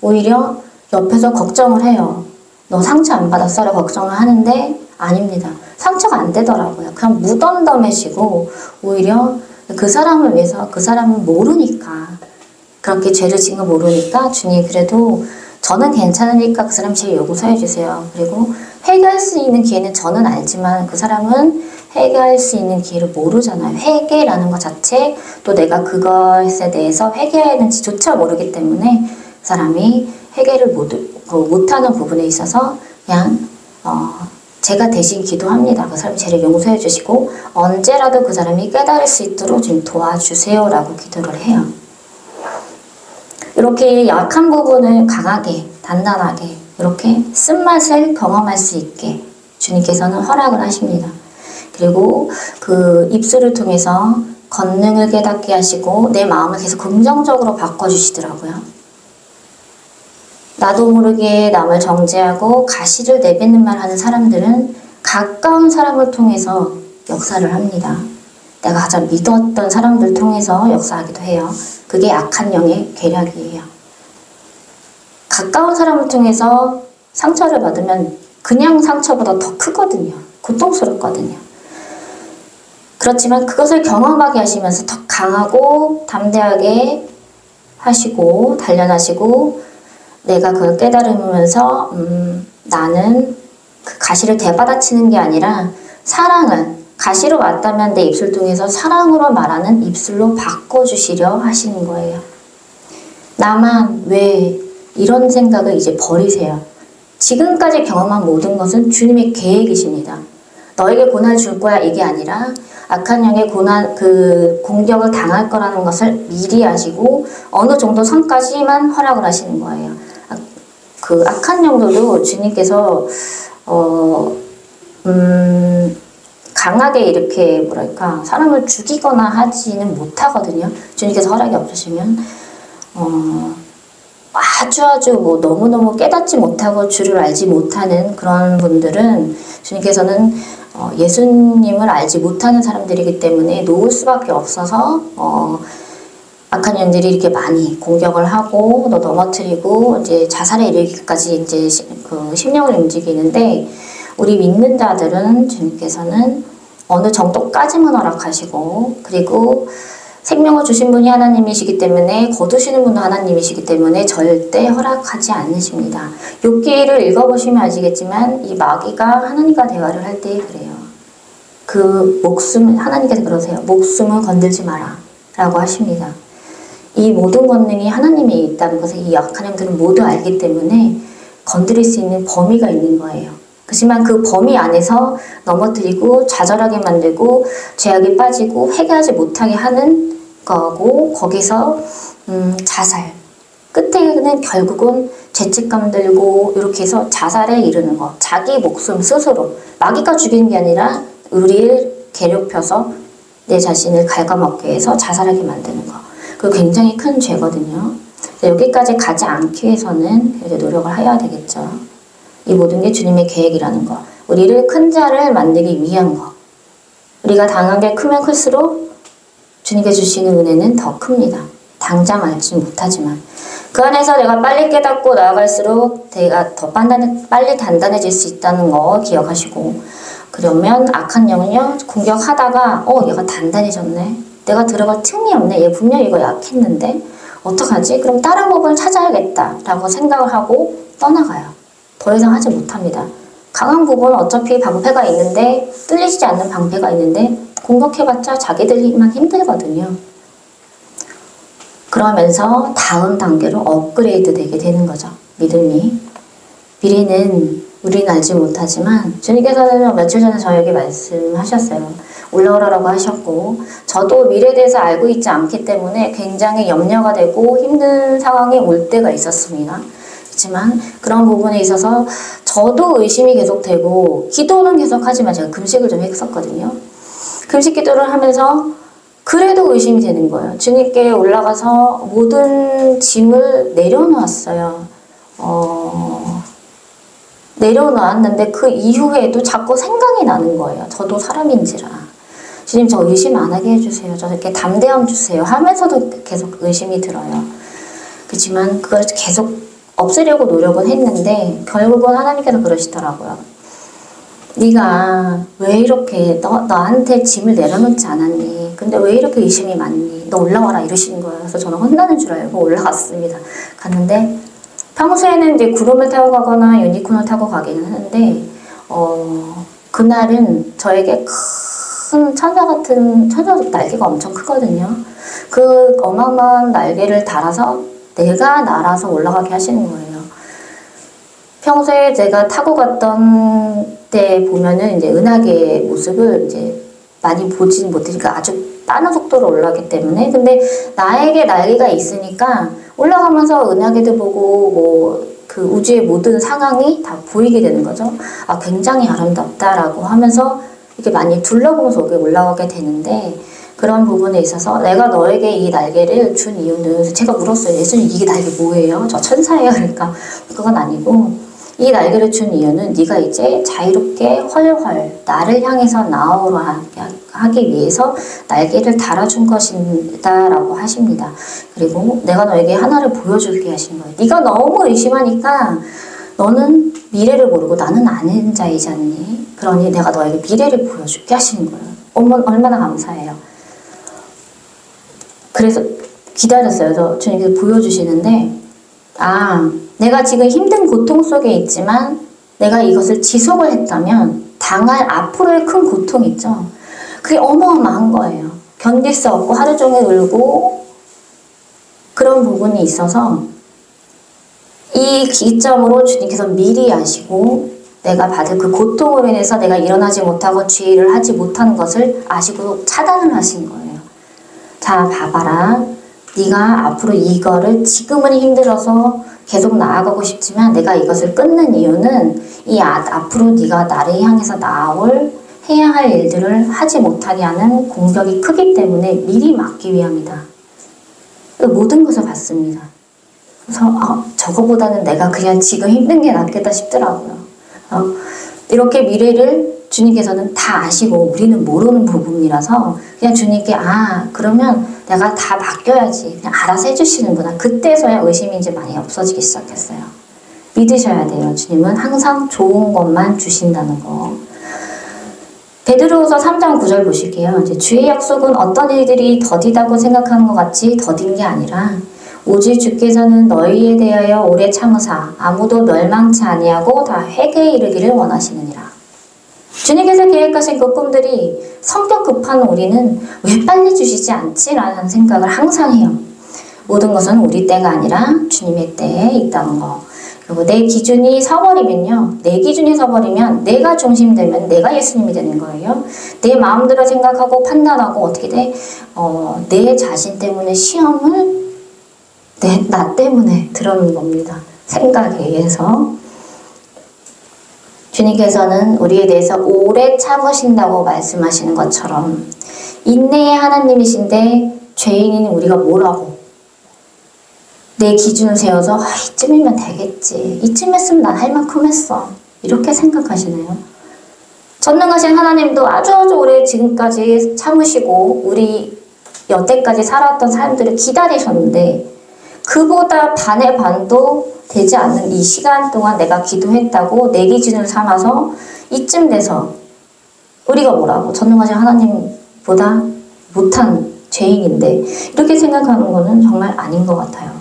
오히려 옆에서 걱정을 해요. 너 상처 안 받았어? 라고 걱정을 하는데 아닙니다. 상처가 안 되더라고요. 그냥 무덤덤해지고 오히려 그 사람을 위해서 그 사람은 모르니까 그렇게 죄를 지은 거 모르니까 주님 그래도 저는 괜찮으니까 그 사람 제일 용서해 주세요. 그리고 회개할 수 있는 기회는 저는 알지만 그 사람은 회개할 수 있는 기회를 모르잖아요. 회개라는 것 자체 또 내가 그것에 대해서 회개해야 하는지조차 모르기 때문에 그 사람이 회개를 못하는 부분에 있어서 그냥 제가 대신 기도합니다. 그 사람 죄를 용서해 주시고 언제라도 그 사람이 깨달을 수 있도록 좀 도와주세요 라고 기도를 해요. 이렇게 약한 부분을 강하게 단단하게 이렇게 쓴맛을 경험할 수 있게 주님께서는 허락을 하십니다. 그리고 그 입술을 통해서 권능을 깨닫게 하시고 내 마음을 계속 긍정적으로 바꿔주시더라고요. 나도 모르게 남을 정죄하고 가시를 내뱉는 말 하는 사람들은 가까운 사람을 통해서 역사를 합니다. 내가 가장 믿었던 사람들 통해서 역사하기도 해요. 그게 악한 영의 계략이에요. 가까운 사람을 통해서 상처를 받으면 그냥 상처보다 더 크거든요. 고통스럽거든요. 그렇지만 그것을 경험하게 하시면서 더 강하고 담대하게 하시고 단련하시고 내가 그걸 깨달으면서 나는 그 가시를 대받아치는 게 아니라 사랑을 가시로 왔다면 내 입술 통해서 사랑으로 말하는 입술로 바꿔주시려 하시는 거예요. 나만 왜 이런 생각을 이제 버리세요. 지금까지 경험한 모든 것은 주님의 계획이십니다. 너에게 고난을 줄 거야 이게 아니라 악한 영의 공격을 당할 거라는 것을 미리 아시고 어느 정도 선까지만 허락을 하시는 거예요. 그 악한 영들도 주님께서 강하게 이렇게 뭐랄까 사람을 죽이거나 하지는 못하거든요. 주님께서 허락이 없으시면 아주 뭐 너무너무 깨닫지 못하고 주를 알지 못하는 그런 분들은 주님께서는 예수님을 알지 못하는 사람들이기 때문에 놓을 수밖에 없어서 악한 영들이 이렇게 많이 공격을 하고 또 넘어뜨리고 이제 자살에 이르기까지 이제 그 심령을 움직이는데 우리 믿는 자들은 주님께서는 어느 정도까지만 허락하시고 그리고 생명을 주신 분이 하나님이시기 때문에 거두시는 분도 하나님이시기 때문에 절대 허락하지 않으십니다. 욥기를 읽어보시면 아시겠지만 이 마귀가 하나님과 대화를 할 때 그래요. 그 목숨, 하나님께서 그러세요. 목숨은 건들지 마라 라고 하십니다. 이 모든 권능이 하나님에 있다는 것을 이 약한 영들은 모두 알기 때문에 건드릴 수 있는 범위가 있는 거예요. 그렇지만 그 범위 안에서 넘어뜨리고 좌절하게 만들고 죄악에 빠지고 회개하지 못하게 하는 거고, 거기서 자살, 끝에는 결국은 죄책감 들고 이렇게 해서 자살에 이르는 거. 자기 목숨 스스로, 마귀가 죽이는 게 아니라 우리를 괴롭혀서 내 자신을 갉아먹게 해서 자살하게 만드는 거. 그거 굉장히 큰 죄거든요. 여기까지 가지 않기 위해서는 이제 노력을 해야 되겠죠. 이 모든 게 주님의 계획이라는 거. 우리를 큰 자를 만들기 위한 거. 우리가 당한 게 크면 클수록 주님께 주시는 은혜는 더 큽니다. 당장 알지 못하지만. 그 안에서 내가 빨리 깨닫고 나아갈수록 내가 더 빨리 단단해질 수 있다는 거 기억하시고, 그러면 악한 영은요, 공격하다가 얘가 단단해졌네. 내가 들어갈 틈이 없네. 얘 분명히 이거 약했는데 어떡하지? 그럼 다른 법을 찾아야겠다 라고 생각을 하고 떠나가요. 더 이상 하지 못합니다. 강한 부분은 어차피 방패가 있는데, 뚫리지 않는 방패가 있는데 공격해봤자 자기들만 힘들거든요. 그러면서 다음 단계로 업그레이드 되게 되는 거죠. 믿음이. 미래는 우리는 알지 못하지만 주님께서는 며칠 전에 저에게 말씀하셨어요. 올라오라고 하셨고, 저도 미래에 대해서 알고 있지 않기 때문에 굉장히 염려가 되고 힘든 상황이 올 때가 있었습니다. 하지만 그런 부분에 있어서 저도 의심이 계속되고, 기도는 계속하지만 제가 금식을 좀 했었거든요. 금식 기도를 하면서 그래도 의심이 되는 거예요. 주님께 올라가서 모든 짐을 내려놓았어요. 내려놓았는데 그 이후에도 자꾸 생각이 나는 거예요. 저도 사람인지라. 주님, 저 의심 안 하게 해주세요. 저 이렇게 담대함 주세요. 하면서도 계속 의심이 들어요. 그렇지만 그걸 계속 없애려고 노력은 했는데 결국은 하나님께서 그러시더라고요. 네가 왜 이렇게 너한테 짐을 내려놓지 않았니? 근데 왜 이렇게 의심이 많니? 너 올라와라 이러시는 거예요. 그래서 저는 혼나는 줄 알고 올라갔습니다. 갔는데 평소에는 이제 구름을 타고 가거나 유니콘을 타고 가기는 하는데 그날은 저에게 큰 천사 날개가 엄청 크거든요. 그 어마어마한 날개를 달아서 내가 날아서 올라가게 하시는 거예요. 평소에 제가 타고 갔던 때 보면은 이제 은하계의 모습을 이제 많이 보진 못하니까 아주 빠른 속도로 올라가기 때문에. 근데 나에게 날개가 있으니까 올라가면서 은하계도 보고 뭐 그 우주의 모든 상황이 다 보이게 되는 거죠. 아, 굉장히 아름답다라고 하면서 이렇게 많이 둘러보면서 올라가게 되는데, 그런 부분에 있어서 내가 너에게 이 날개를 준 이유는, 제가 물었어요. 예수님, 이게 날개 뭐예요? 저 천사예요? 그러니까 그건 아니고, 이 날개를 준 이유는 네가 이제 자유롭게 헐헐 나를 향해서 나오라 하기 위해서 날개를 달아준 것이다 라고 하십니다. 그리고 내가 너에게 하나를 보여줄게 하신 거예요. 네가 너무 의심하니까 너는 미래를 모르고 나는 아는 자이지 않니? 그러니 내가 너에게 미래를 보여줄게 하시는 거예요. 얼마나 감사해요. 그래서 기다렸어요. 저 주님께서 보여주시는데, 내가 지금 힘든 고통 속에 있지만 내가 이것을 지속을 했다면 당할 앞으로의 큰 고통 있죠. 그게 어마어마한 거예요. 견딜 수 없고 하루 종일 울고 그런 부분이 있어서 이 기점으로 주님께서 미리 아시고 내가 받을 그 고통으로 인해서 내가 일어나지 못하고 주의를 하지 못한 것을 아시고 차단을 하신 거예요. 자, 봐봐라. 네가 앞으로 이거를 지금은 힘들어서 계속 나아가고 싶지만 내가 이것을 끊는 이유는 이 앞으로 네가 나를 향해서 해야 할 일들을 하지 못하게 하는 공격이 크기 때문에 미리 막기 위함이다. 모든 것을 봤습니다. 그래서 저거보다는 내가 그냥 지금 힘든 게 낫겠다 싶더라고요. 이렇게 미래를 주님께서는 다 아시고 우리는 모르는 부분이라서 그냥 주님께 그러면 내가 다 맡겨야지 그냥 알아서 해주시는구나. 그때서야 의심이 이제 많이 없어지기 시작했어요. 믿으셔야 돼요. 주님은 항상 좋은 것만 주신다는 거. 베드로후서 3장 9절 보실게요. 이제 주의 약속은 어떤 일들이 더디다고 생각하는 것 같이 더딘 게 아니라 오직 주께서는 너희에 대하여 오래 참으사 아무도 멸망치 아니하고 다 회개에 이르기를 원하시느니라. 주님께서 계획하신 그 꿈들이 성격 급한 우리는 왜 빨리 주시지 않지? 라는 생각을 항상 해요. 모든 것은 우리 때가 아니라 주님의 때에 있다는 거. 그리고 내 기준이 서버리면요. 내 기준이 서버리면 내가 중심되면 내가 예수님이 되는 거예요. 내 마음대로 생각하고 판단하고 어떻게 돼? 내 자신 때문에 시험을 나 때문에 들어오는 겁니다. 생각에 의해서. 주님께서는 우리에 대해서 오래 참으신다고 말씀하시는 것처럼 인내의 하나님이신데 죄인인 우리가 뭐라고 내 기준을 세워서 이쯤이면 되겠지. 이쯤 했으면 난 할 만큼 했어. 이렇게 생각하시나요? 전능하신 하나님도 아주 오래 지금까지 참으시고 우리 여태까지 살았던 사람들을 기다리셨는데 그보다 반의 반도 되지 않는 이 시간 동안 내가 기도했다고 내 기준을 삼아서 이쯤 돼서 우리가 뭐라고 전능하신 하나님보다 못한 죄인인데 이렇게 생각하는 거는 정말 아닌 것 같아요.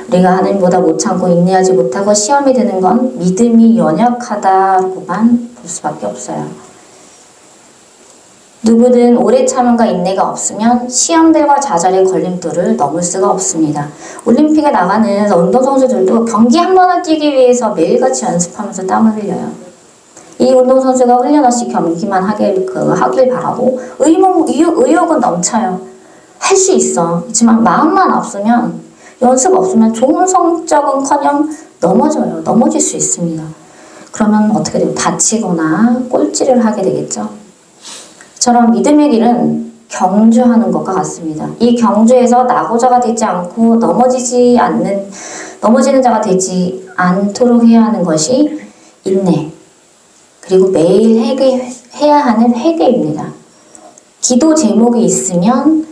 우리가 하나님보다 못 참고 인내하지 못하고 시험이 드는 건 믿음이 연약하다고만 볼 수밖에 없어요. 누구든 오래 참음과 인내가 없으면 시험들과 좌절의 걸림돌을 넘을 수가 없습니다. 올림픽에 나가는 운동선수들도 경기 한 번을 뛰기 위해서 매일같이 연습하면서 땀을 흘려요. 이 운동선수가 훈련 없이 경기만 하길 바라고 의욕은 넘쳐요. 할 수 있어. 그렇지만 마음만 없으면 연습 없으면 좋은 성적은커녕 넘어질 수 있습니다. 그러면 어떻게 돼요? 다치거나 꼴찌를 하게 되겠죠. 저런 믿음의 길은 경주하는 것과 같습니다. 이 경주에서 낙오자가 되지 않고 넘어지는 자가 되지 않도록 해야 하는 것이 인내, 그리고 매일 해야 하는 회개입니다. 기도 제목이 있으면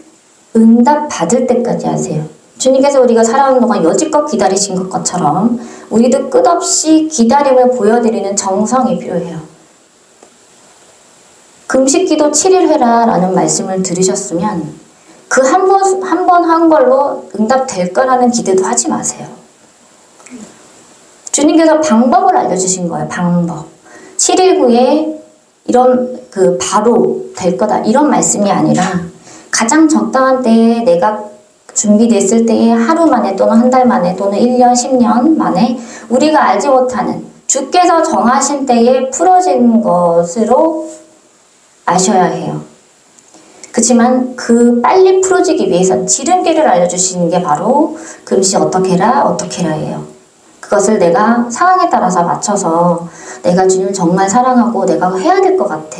응답 받을 때까지 하세요. 주님께서 우리가 살아오는 동안 여지껏 기다리신 것처럼 우리도 끝없이 기다림을 보여드리는 정성이 필요해요. 금식기도 7일 해라 라는 말씀을 들으셨으면 그 한 번 한 걸로 응답될 거라는 기대도 하지 마세요. 주님께서 방법을 알려주신 거예요. 방법. 7일 후에 바로 될 거다 이런 말씀이 아니라 가장 적당한 때에 내가 준비됐을 때에 하루 만에 또는 한 달 만에 또는 1년, 10년 만에 우리가 알지 못하는 주께서 정하신 때에 풀어진 것으로 아셔야 해요. 그렇지만 그 빨리 풀어지기 위해선 지름길을 알려주시는 게 바로 금식 어떻게 해라예요. 그것을 내가 상황에 따라서 맞춰서 내가 주님을 정말 사랑하고 내가 해야 될 것 같아.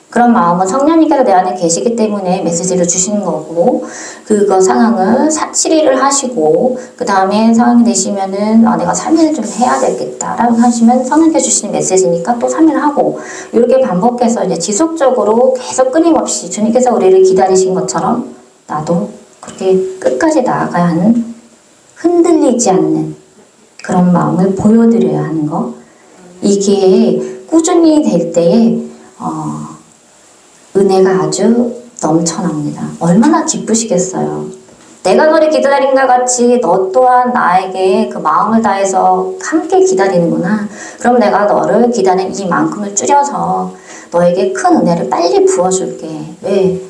그런 마음은 성령님께서 내 안에 계시기 때문에 메시지를 주시는 거고 그거 상황을 7일을 하시고 그 다음에 상황이 되시면은 내가 3일 좀 해야 되겠다 라고 하시면 성령께서 주시는 메시지니까 또 3일 하고 이렇게 반복해서 이제 지속적으로 계속 끊임없이 주님께서 우리를 기다리신 것처럼 나도 그렇게 끝까지 나아가야 하는 흔들리지 않는 그런 마음을 보여드려야 하는 거. 이게 꾸준히 될 때에 은혜가 아주 넘쳐납니다. 얼마나 기쁘시겠어요. 내가 너를 기다린과 같이 너 또한 나에게 그 마음을 다해서 함께 기다리는구나. 그럼 내가 너를 기다린 이만큼을 줄여서 너에게 큰 은혜를 빨리 부어줄게. 왜?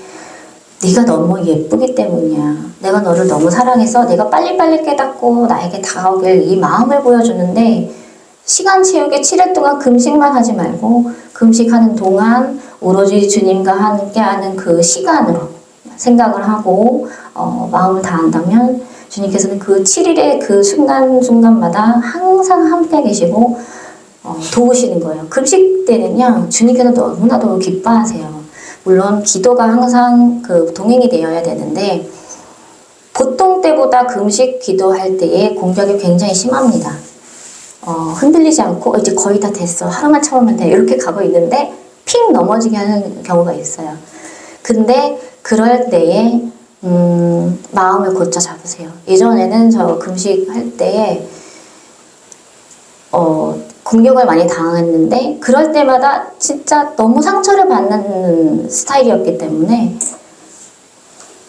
네가 너무 예쁘기 때문이야. 내가 너를 너무 사랑해서 내가 빨리빨리 깨닫고 나에게 다가오길 이 마음을 보여주는데 시간 채우기 7일 동안 금식만 하지 말고 금식하는 동안 오로지 주님과 함께하는 그 시간으로 생각을 하고 마음을 다한다면 주님께서는 그 7일의 그 순간순간마다 항상 함께 계시고 도우시는 거예요. 금식 때는요 주님께서 너무나도 기뻐하세요. 물론 기도가 항상 그 동행이 되어야 되는데 보통 때보다 금식 기도할 때에 공격이 굉장히 심합니다. 흔들리지 않고 이제 거의 다 됐어. 하루만 참으면 돼. 이렇게 가고 있는데 핑 넘어지게 하는 경우가 있어요. 근데 그럴 때에 마음을 곧잘 잡으세요. 예전에는 저 금식할 때에 공격을 많이 당했는데 그럴 때마다 진짜 너무 상처를 받는 스타일이었기 때문에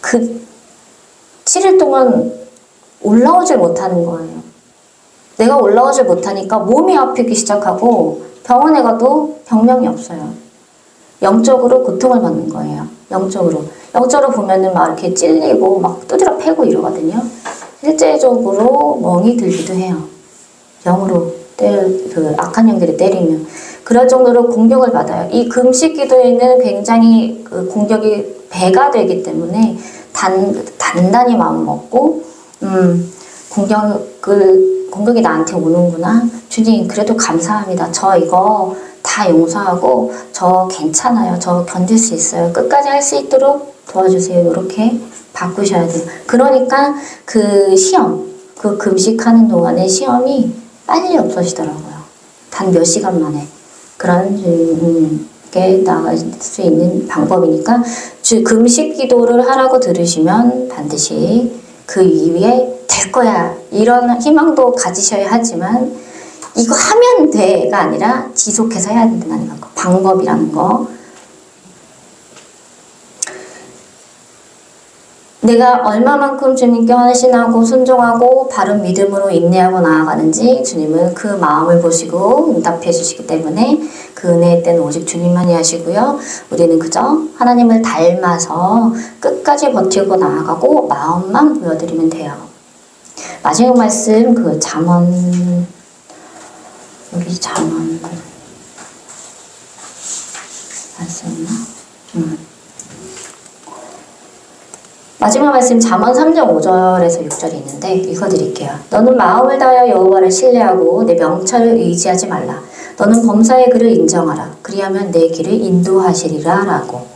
그 7일 동안 올라오질 못하는 거예요. 내가 올라오질 못하니까 몸이 아프기 시작하고 병원에 가도 병명이 없어요. 영적으로 고통을 받는 거예요. 영적으로 보면은 막 이렇게 찔리고 막 두드려 패고 이러거든요. 실제적으로 멍이 들기도 해요. 영으로 그 악한 영들이 때리면 그럴 정도로 공격을 받아요. 이 금식 기도에는 굉장히 그 공격이 배가 되기 때문에 단단히 마음 먹고 공격이 나한테 오는구나. 주님 그래도 감사합니다. 저 이거 다 용서하고 저 괜찮아요. 저 견딜 수 있어요. 끝까지 할 수 있도록 도와주세요. 이렇게 바꾸셔야 돼요. 그러니까 그 시험, 그 금식하는 동안의 시험이 빨리 없어지더라고요. 단 몇 시간 만에. 그런 게 나갈 수 있는 방법이니까 금식 기도를 하라고 들으시면 반드시 그 이후에 될 거야. 이런 희망도 가지셔야 하지만 이거 하면 돼가 아니라 지속해서 해야 된다는 거. 방법이라는 거. 내가 얼마만큼 주님께 헌신하고 순종하고 바른 믿음으로 인내하고 나아가는지 주님은 그 마음을 보시고 응답해 주시기 때문에 그 은혜의 때는 오직 주님만이 하시고요. 우리는 그저 하나님을 닮아서 끝까지 버티고 나아가고 마음만 보여드리면 돼요. 마지막 말씀 그 잠언 여기 잠언 말씀이나 마지막 말씀 잠언 3장 5절에서 6절이 있는데 읽어드릴게요. 너는 마음을 다하여 여호와를 신뢰하고 내 명철을 의지하지 말라. 너는 범사의 그를 인정하라. 그리하면 내 길을 인도하시리라 라고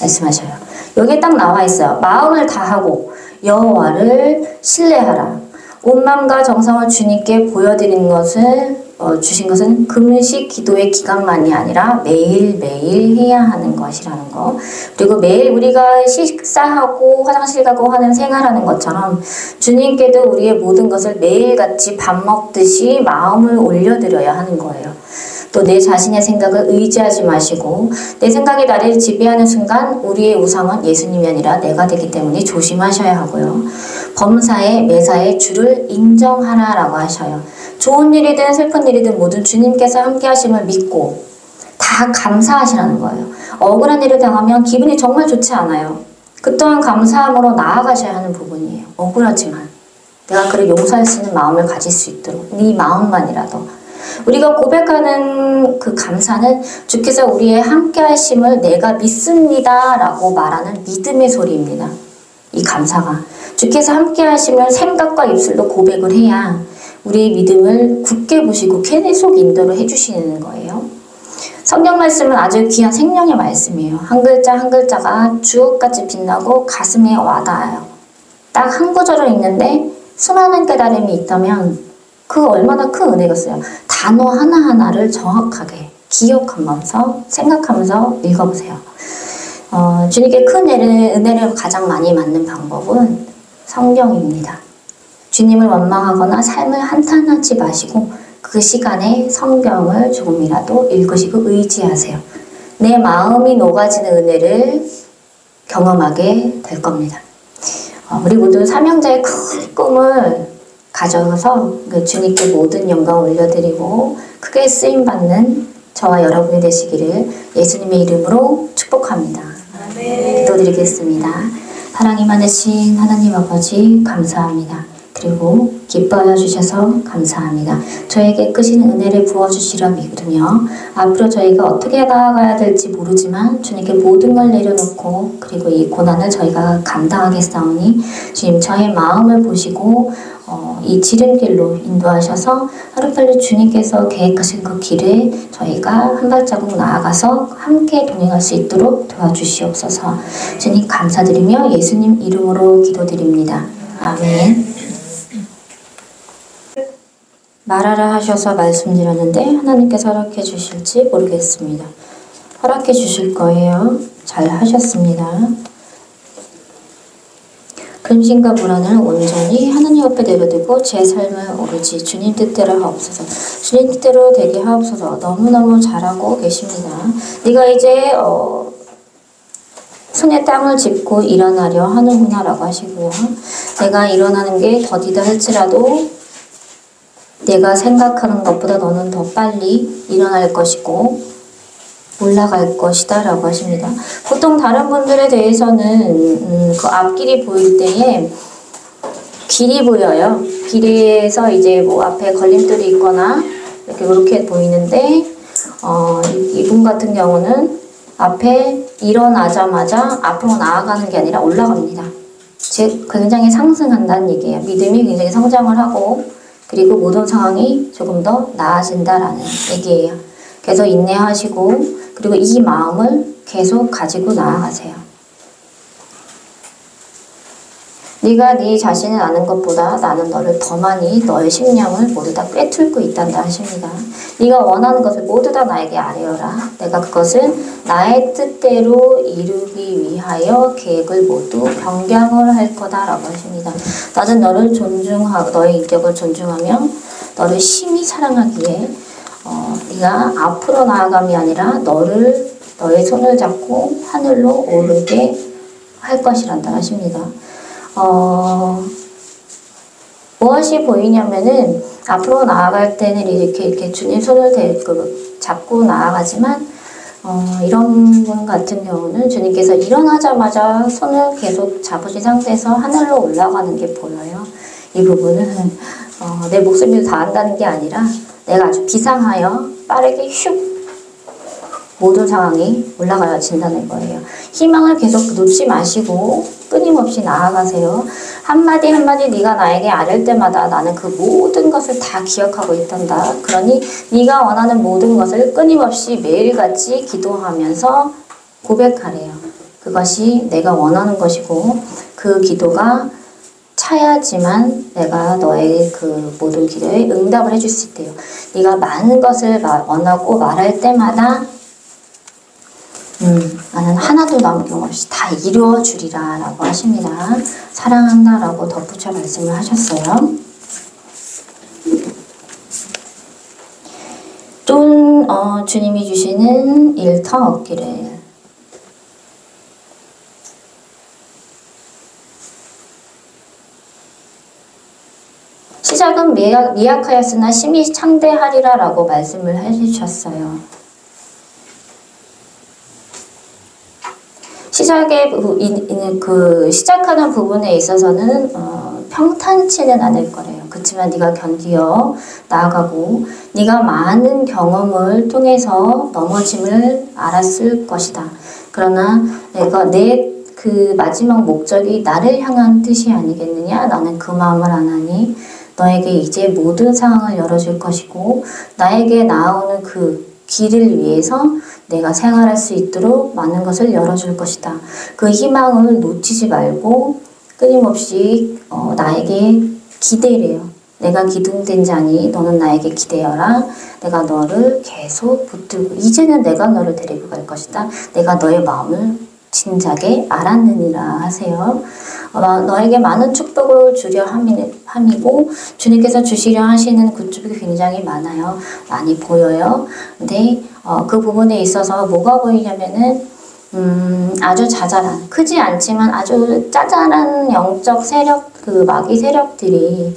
말씀하셔요. 여기에 딱 나와 있어요. 마음을 다하고 여호와를 신뢰하라. 온 마음과 정성을 주님께 보여드리는 것을 주신 것은 금식 기도의 기간만이 아니라 매일매일 해야 하는 것이라는 거. 그리고 매일 우리가 식사하고 화장실 가고 하는 생활하는 것처럼 주님께도 우리의 모든 것을 매일같이 밥 먹듯이 마음을 올려드려야 하는 거예요. 또 내 자신의 생각을 의지하지 마시고 내 생각이 나를 지배하는 순간 우리의 우상은 예수님이 아니라 내가 되기 때문에 조심하셔야 하고요. 범사에 매사에 주를 인정하라라고 하셔요. 좋은 일이든 슬픈 일이든 모든 주님께서 함께 하심을 믿고 다 감사하시라는 거예요. 억울한 일을 당하면 기분이 정말 좋지 않아요. 그 또한 감사함으로 나아가셔야 하는 부분이에요. 억울하지만 내가 그를 용서할 수 있는 마음을 가질 수 있도록 네 마음만이라도 우리가 고백하는 그 감사는 주께서 우리의 함께 하심을 내가 믿습니다 라고 말하는 믿음의 소리입니다. 이 감사가 주께서 함께 하심을 생각과 입술로 고백을 해야 우리의 믿음을 굳게 보시고 계속 인도를 해주시는 거예요. 성경 말씀은 아주 귀한 생명의 말씀이에요. 한 글자 한 글자가 주옥같이 빛나고 가슴에 와닿아요. 딱 한 구절을 읽는데 수많은 깨달음이 있다면 그 얼마나 큰 은혜겠어요. 단어 하나하나를 정확하게 기억하면서 생각하면서 읽어보세요. 주님께 큰 은혜를 가장 많이 받는 방법은 성경입니다. 주님을 원망하거나 삶을 한탄하지 마시고 그 시간에 성경을 조금이라도 읽으시고 의지하세요. 내 마음이 녹아지는 은혜를 경험하게 될 겁니다. 우리 모두 사명자의 큰 꿈을 가져서 주님께 모든 영광을 올려드리고 크게 쓰임받는 저와 여러분이 되시기를 예수님의 이름으로 축복합니다. 기도드리겠습니다. 사랑이 많으신 하나님 아버지 감사합니다. 그리고 기뻐하여 주셔서 감사합니다. 저에게 크신 은혜를 부어주시려 믿으며 앞으로 저희가 어떻게 나아가야 될지 모르지만 주님께 모든 걸 내려놓고 그리고 이 고난을 저희가 감당하겠사오니 주님 저의 마음을 보시고 이 지름길로 인도하셔서 하루빨리 주님께서 계획하신 그 길에 저희가 한 발자국 나아가서 함께 동행할 수 있도록 도와주시옵소서. 주님 감사드리며 예수님 이름으로 기도드립니다. 아멘. 말하라 하셔서 말씀드렸는데 하나님께서 허락해 주실지 모르겠습니다. 허락해 주실 거예요. 잘 하셨습니다. 근심과 불안을 온전히 하나님 앞에 내려두고 제 삶을 오르지 주님 뜻대로 하옵소서. 주님 뜻대로 되게 하옵소서. 너무너무 잘하고 계십니다. 네가 이제 손에 땅을 짚고 일어나려 하는구나 라고 하시고요. 내가 일어나는 게 더디다 할지라도 내가 생각하는 것보다 너는 더 빨리 일어날 것이고 올라갈 것이다 라고 하십니다. 보통 다른 분들에 대해서는 그 앞길이 보일 때에 길이 보여요. 길에서 이제 뭐 앞에 걸림돌이 있거나 이렇게 보이는데 이분 같은 경우는 앞에 일어나자마자 앞으로 나아가는 게 아니라 올라갑니다. 즉 굉장히 상승한다는 얘기예요. 믿음이 굉장히 성장을 하고 그리고 모든 상황이 조금 더 나아진다라는 얘기예요. 계속 인내하시고 그리고 이 마음을 계속 가지고 나아가세요. 네가 네 자신을 아는 것보다 나는 너를 더 많이 너의 심령을 모두 다 꿰뚫고 있단다 하십니다. 네가 원하는 것을 모두 다 나에게 아뢰어라. 내가 그것을 나의 뜻대로 이루기 위하여 계획을 모두 변경을 할 거다라고 하십니다. 나는 너를 존중하고 너의 인격을 존중하며 너를 심히 사랑하기에 네가 앞으로 나아감이 아니라 너의 손을 잡고 하늘로 오르게 할 것이란다 하십니다. 무엇이 보이냐면은 앞으로 나아갈 때는 이렇게 주님 손을 잡고 나아가지만 이런 분 같은 경우는 주님께서 일어나자마자 손을 계속 잡으신 상태에서 하늘로 올라가는 게 보여요. 이 부분은 내 목숨을 다한다는 게 아니라 내가 아주 비상하여 빠르게 슉 모든 상황이 올라가진다는 거예요. 희망을 계속 놓지 마시고 끊임없이 나아가세요. 한마디 한마디 네가 나에게 아뢰을 때마다 나는 그 모든 것을 다 기억하고 있단다. 그러니 네가 원하는 모든 것을 끊임없이 매일같이 기도하면서 고백하래요. 그것이 내가 원하는 것이고 그 기도가 차야지만 내가 너의 그 모든 기도에 응답을 해줄 수 있대요. 네가 많은 것을 원하고 말할 때마다 나는 하나도 남김없이 다 이루어 주리라 라고 하십니다. 사랑한다 라고 덧붙여 말씀을 하셨어요. 또 주님이 주시는 일터 얻기를 시작은 미약하였으나 심히 창대하리라 라고 말씀을 해주셨어요. 시작하는 부분에 있어서는 평탄치는 않을 거래요. 그렇지만 네가 견디어 나아가고 네가 많은 경험을 통해서 넘어짐을 알았을 것이다. 그러나 내가 내 그 마지막 목적이 나를 향한 뜻이 아니겠느냐? 나는 그 마음을 안 하니 너에게 이제 모든 상황을 열어줄 것이고 나에게 나오는 그 길을 위해서 내가 생활할 수 있도록 많은 것을 열어줄 것이다. 그 희망을 놓치지 말고 끊임없이 나에게 기대래요. 내가 기둥된 자니 너는 나에게 기대어라. 내가 너를 계속 붙들고 이제는 내가 너를 데리고 갈 것이다. 내가 너의 마음을 진작에 알았느니라 하세요. 너에게 많은 축복을 주려 함이고 주님께서 주시려 하시는 그 축복이 굉장히 많아요. 많이 보여요. 근데 그 부분에 있어서 뭐가 보이냐면은 아주 자잘한 크지 않지만 아주 짜잘한 영적 세력 그 마귀 세력들이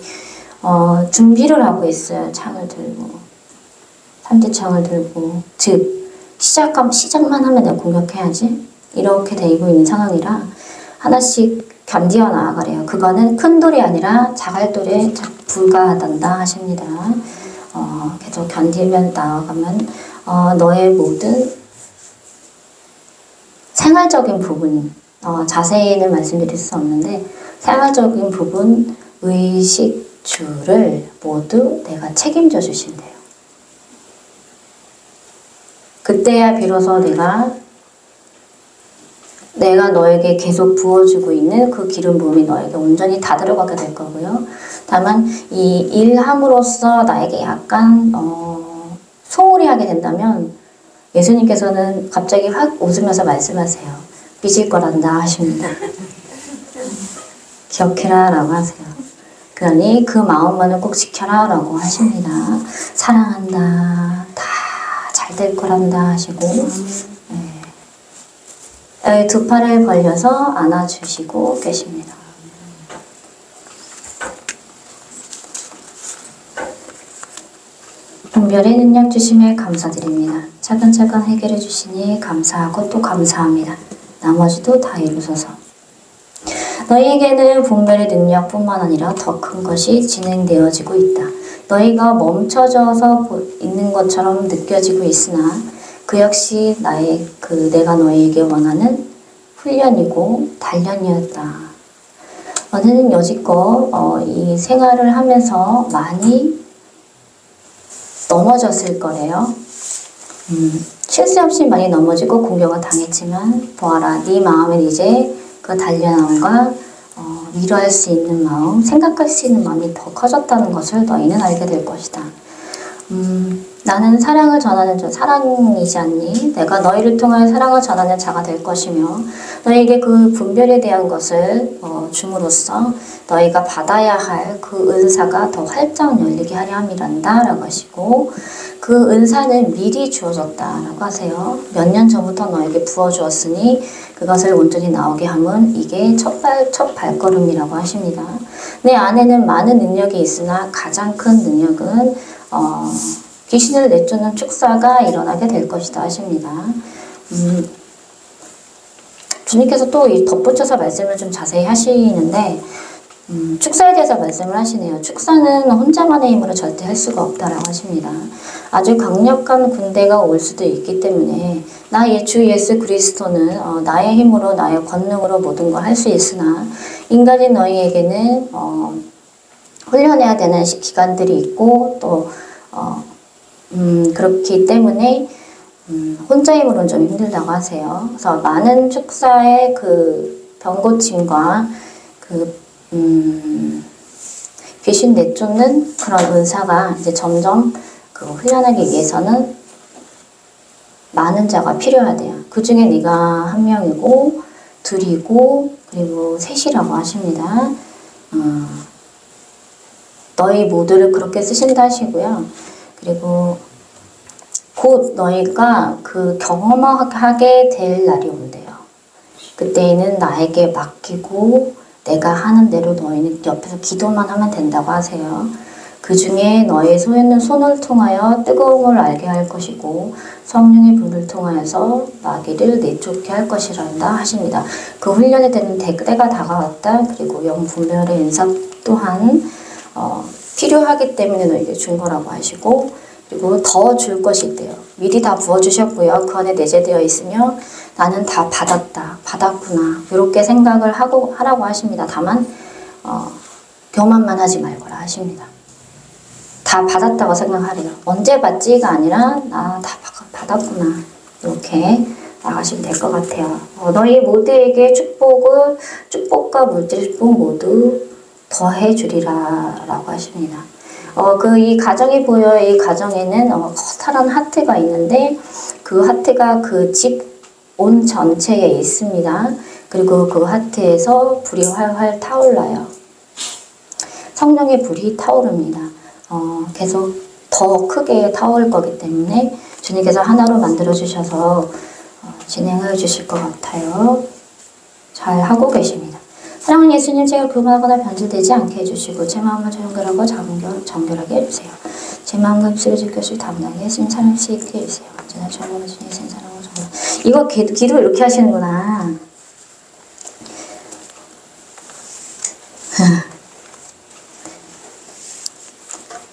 준비를 하고 있어요. 창을 들고 3대 창을 들고 즉 시작만 하면 내가 공격해야지 이렇게 되고 있는 상황이라 하나씩 견디어 나아가래요. 그거는 큰 돌이 아니라 자갈돌에 불과하단다 하십니다. 계속 견디면 나아가면 너의 모든 생활적인 부분 자세히는 말씀드릴 수 없는데 생활적인 부분 의식주를 모두 내가 책임져 주신대요. 그때야 비로소 내가 너에게 계속 부어주고 있는 그 기름 부음이 너에게 온전히 다 들어가게 될 거고요. 다만 이 일함으로써 나에게 약간 소홀히 하게 된다면 예수님께서는 갑자기 확 웃으면서 말씀하세요. 삐질 거란다 하십니다. 기억해라 라고 하세요. 그러니 그 마음만은 꼭 지켜라 라고 하십니다. 사랑한다. 다 잘 될 거란다 하시고 네. 두 팔을 벌려서 안아주시고 계십니다. 분별의 능력 주심에 감사드립니다. 차근차근 해결해 주시니 감사하고 또 감사합니다. 나머지도 다 이루소서. 너희에게는 분별의 능력뿐만 아니라 더 큰 것이 진행되어지고 있다. 너희가 멈춰져서 있는 것처럼 느껴지고 있으나 그 역시 내가 너희에게 원하는 훈련이고 단련이었다. 너는 여지껏 이 생활을 하면서 많이 넘어졌을 거래요. 쉴 새 없이 많이 넘어지고 공격을 당했지만 보아라, 네 마음은 이제 그 단련함과 위로할 수 있는 마음, 생각할 수 있는 마음이 더 커졌다는 것을 너희는 알게 될 것이다. 나는 사랑을 전하는 자, 사랑이지 않니? 내가 너희를 통하여 사랑을 전하는 자가 될 것이며 너희에게 그 분별에 대한 것을 줌으로써 너희가 받아야 할 그 은사가 더 활짝 열리게 하려 함이란다 라고 하시고 그 은사는 미리 주어졌다 라고 하세요. 몇 년 전부터 너에게 부어주었으니 그것을 온전히 나오게 함은 이게 첫 발걸음이라고 하십니다. 내 안에는 많은 능력이 있으나 가장 큰 능력은 귀신을 내쫓는 축사가 일어나게 될 것이다 하십니다. 주님께서 또 덧붙여서 말씀을 좀 자세히 하시는데 축사에 대해서 말씀을 하시네요. 축사는 혼자만의 힘으로 절대 할 수가 없다라고 하십니다. 아주 강력한 군대가 올 수도 있기 때문에 나의 주 예수 그리스도는 나의 힘으로 나의 권능으로 모든 걸 할 수 있으나 인간인 너희에게는 훈련해야 되는 기간들이 있고 또 그렇기 때문에 혼자 힘으로는 좀 힘들다고 하세요. 그래서 많은 축사의 그 병고침과 귀신 내쫓는 그런 은사가 이제 점점 그 훈련하기 위해서는 많은 자가 필요하대요. 그 중에 네가 한 명이고 둘이고 그리고 셋이라고 하십니다. 너희 모두를 그렇게 쓰신다 하시고요. 그리고 곧 너희가 그 경험하게 될 날이 온대요. 그때에는 나에게 맡기고 내가 하는 대로 너희는 옆에서 기도만 하면 된다고 하세요. 그 중에 너의 손을 통하여 뜨거움을 알게 할 것이고 성령의 불을 통하여서 마귀를 내쫓게 할 것이란다 하십니다. 그 훈련에 되는 때가 다가왔다. 그리고 영분별의 인사 또한 필요하기 때문에 너에게 준 거라고 하시고 그리고 더 줄 것이 있대요. 미리 다 부어주셨고요. 그 안에 내재되어 있으며 나는 다 받았구나 이렇게 생각을 하라고 하십니다. 다만 교만만 하지 말거라 하십니다. 다 받았다고 생각하래요. 언제 받지가 아니라 나 다 받았구나 이렇게 나가시면 될 것 같아요. 너희 모두에게 축복과 물질 축복 모두 더해 주리라 라고 하십니다. 이 가정이 보여요. 이 가정에는 커다란 하트가 있는데 그 하트가 그 집 온 전체에 있습니다. 그리고 그 하트에서 불이 활활 타올라요. 성령의 불이 타오릅니다. 계속 더 크게 타오를 거기 때문에 주님께서 하나로 만들어 주셔서 진행해 주실 것 같아요. 잘 하고 계십니다. 사랑하는 예수님, 제가 교만하거나 변질되지 않게 해주시고 제 마음을 정결하고 정결하게 해주세요. 제 마음과 입술을 지켜주시고 담당하게 예수님 사랑 수 있게 해주세요. 언제나 정말 주님 예수님 사랑을 정말 이거 기도 이렇게 하시는구나.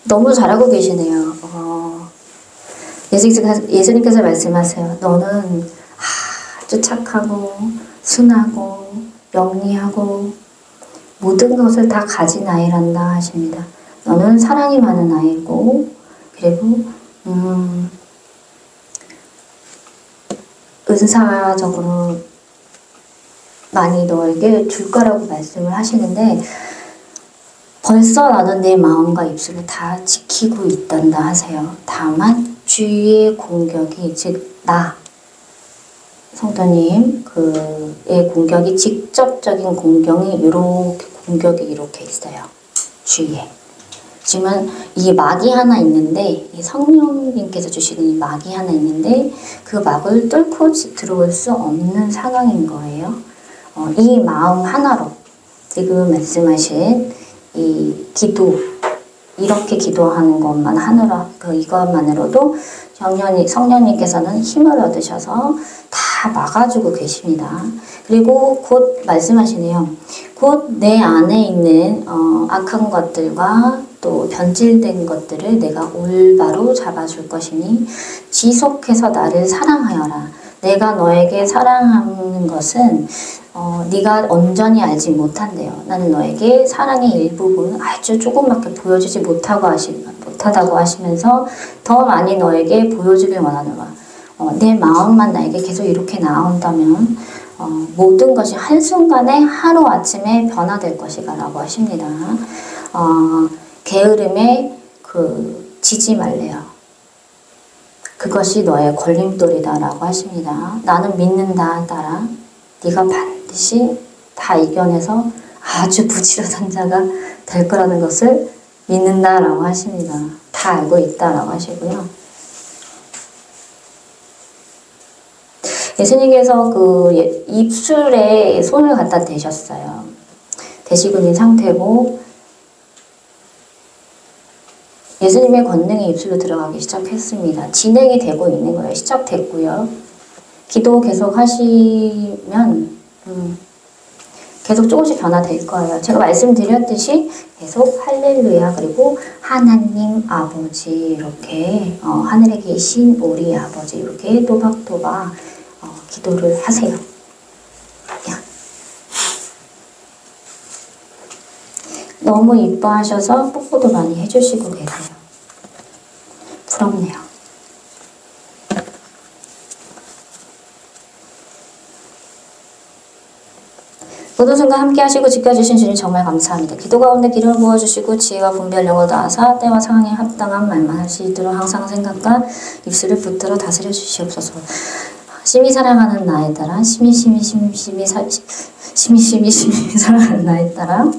너무 잘하고 계시네요. 예수님께서 말씀하세요. 너는 아주 착하고 순하고 영리하고 모든 것을 다 가진 아이란다 하십니다. 너는 사랑이 많은 아이고 그리고 은사적으로 많이 너에게 줄 거라고 말씀을 하시는데 벌써 나는 내 마음과 입술을 다 지키고 있단다 하세요. 다만 주위의 공격이 즉 나 성도님 그의 공격이 직접적인 공격이 이렇게 공격이 이렇게 있어요. 주위에. 지금 이 막이 하나 있는데, 이 성령님께서 주시는 이 막이 하나 있는데, 그 막을 뚫고 들어올 수 없는 상황인 거예요. 이 마음 하나로 지금 말씀하신 이 기도, 이렇게 기도하는 것만 이것만으로도 성령님께서는 힘을 얻으셔서 다 막아주고 계십니다. 그리고 곧 말씀하시네요. 곧 내 안에 있는 악한 것들과 또 변질된 것들을 내가 올바로 잡아줄 것이니 지속해서 나를 사랑하여라. 내가 너에게 사랑하는 것은 네가 온전히 알지 못한대요. 나는 너에게 사랑의 일부분 아주 조그맣게 보여주지 못하다고 하시면서 더 많이 너에게 보여주길 원하노라. 내 마음만 나에게 계속 이렇게 나온다면 모든 것이 한순간에 하루아침에 변화될 것이다 라고 하십니다. 게으름에 지지 말래요. 그것이 너의 걸림돌이다 라고 하십니다. 나는 믿는다 따라 네가 반드시 다 이겨내서 아주 부지런한 자가 될 거라는 것을 믿는다 라고 하십니다. 다 알고 있다 라고 하시고요. 예수님께서 입술에 손을 갖다 대셨어요. 대시고 있는 상태고 예수님의 권능이 입술로 들어가기 시작했습니다. 진행이 되고 있는 거예요. 시작됐고요. 기도 계속 하시면 계속 조금씩 변화될 거예요. 제가 말씀드렸듯이 계속 할렐루야 그리고 하나님 아버지 이렇게 하늘에 계신 우리 아버지 이렇게 또박또박 기도를 하세요. 너무 이뻐하셔서 뽀뽀도 많이 해주시고 계세요. 부럽네요. 모든 순간 함께 하시고 지켜주신 주님 정말 감사합니다. 기도 가운데 기름을 부어주시고 지혜와 분별력을 다하사 때와 상황에 합당한 말만 하시도록 항상 생각과 입술을 붙들어 다스려 주시옵소서. 심히 사랑하는 나에 따라 심히 사랑하는 나에 따라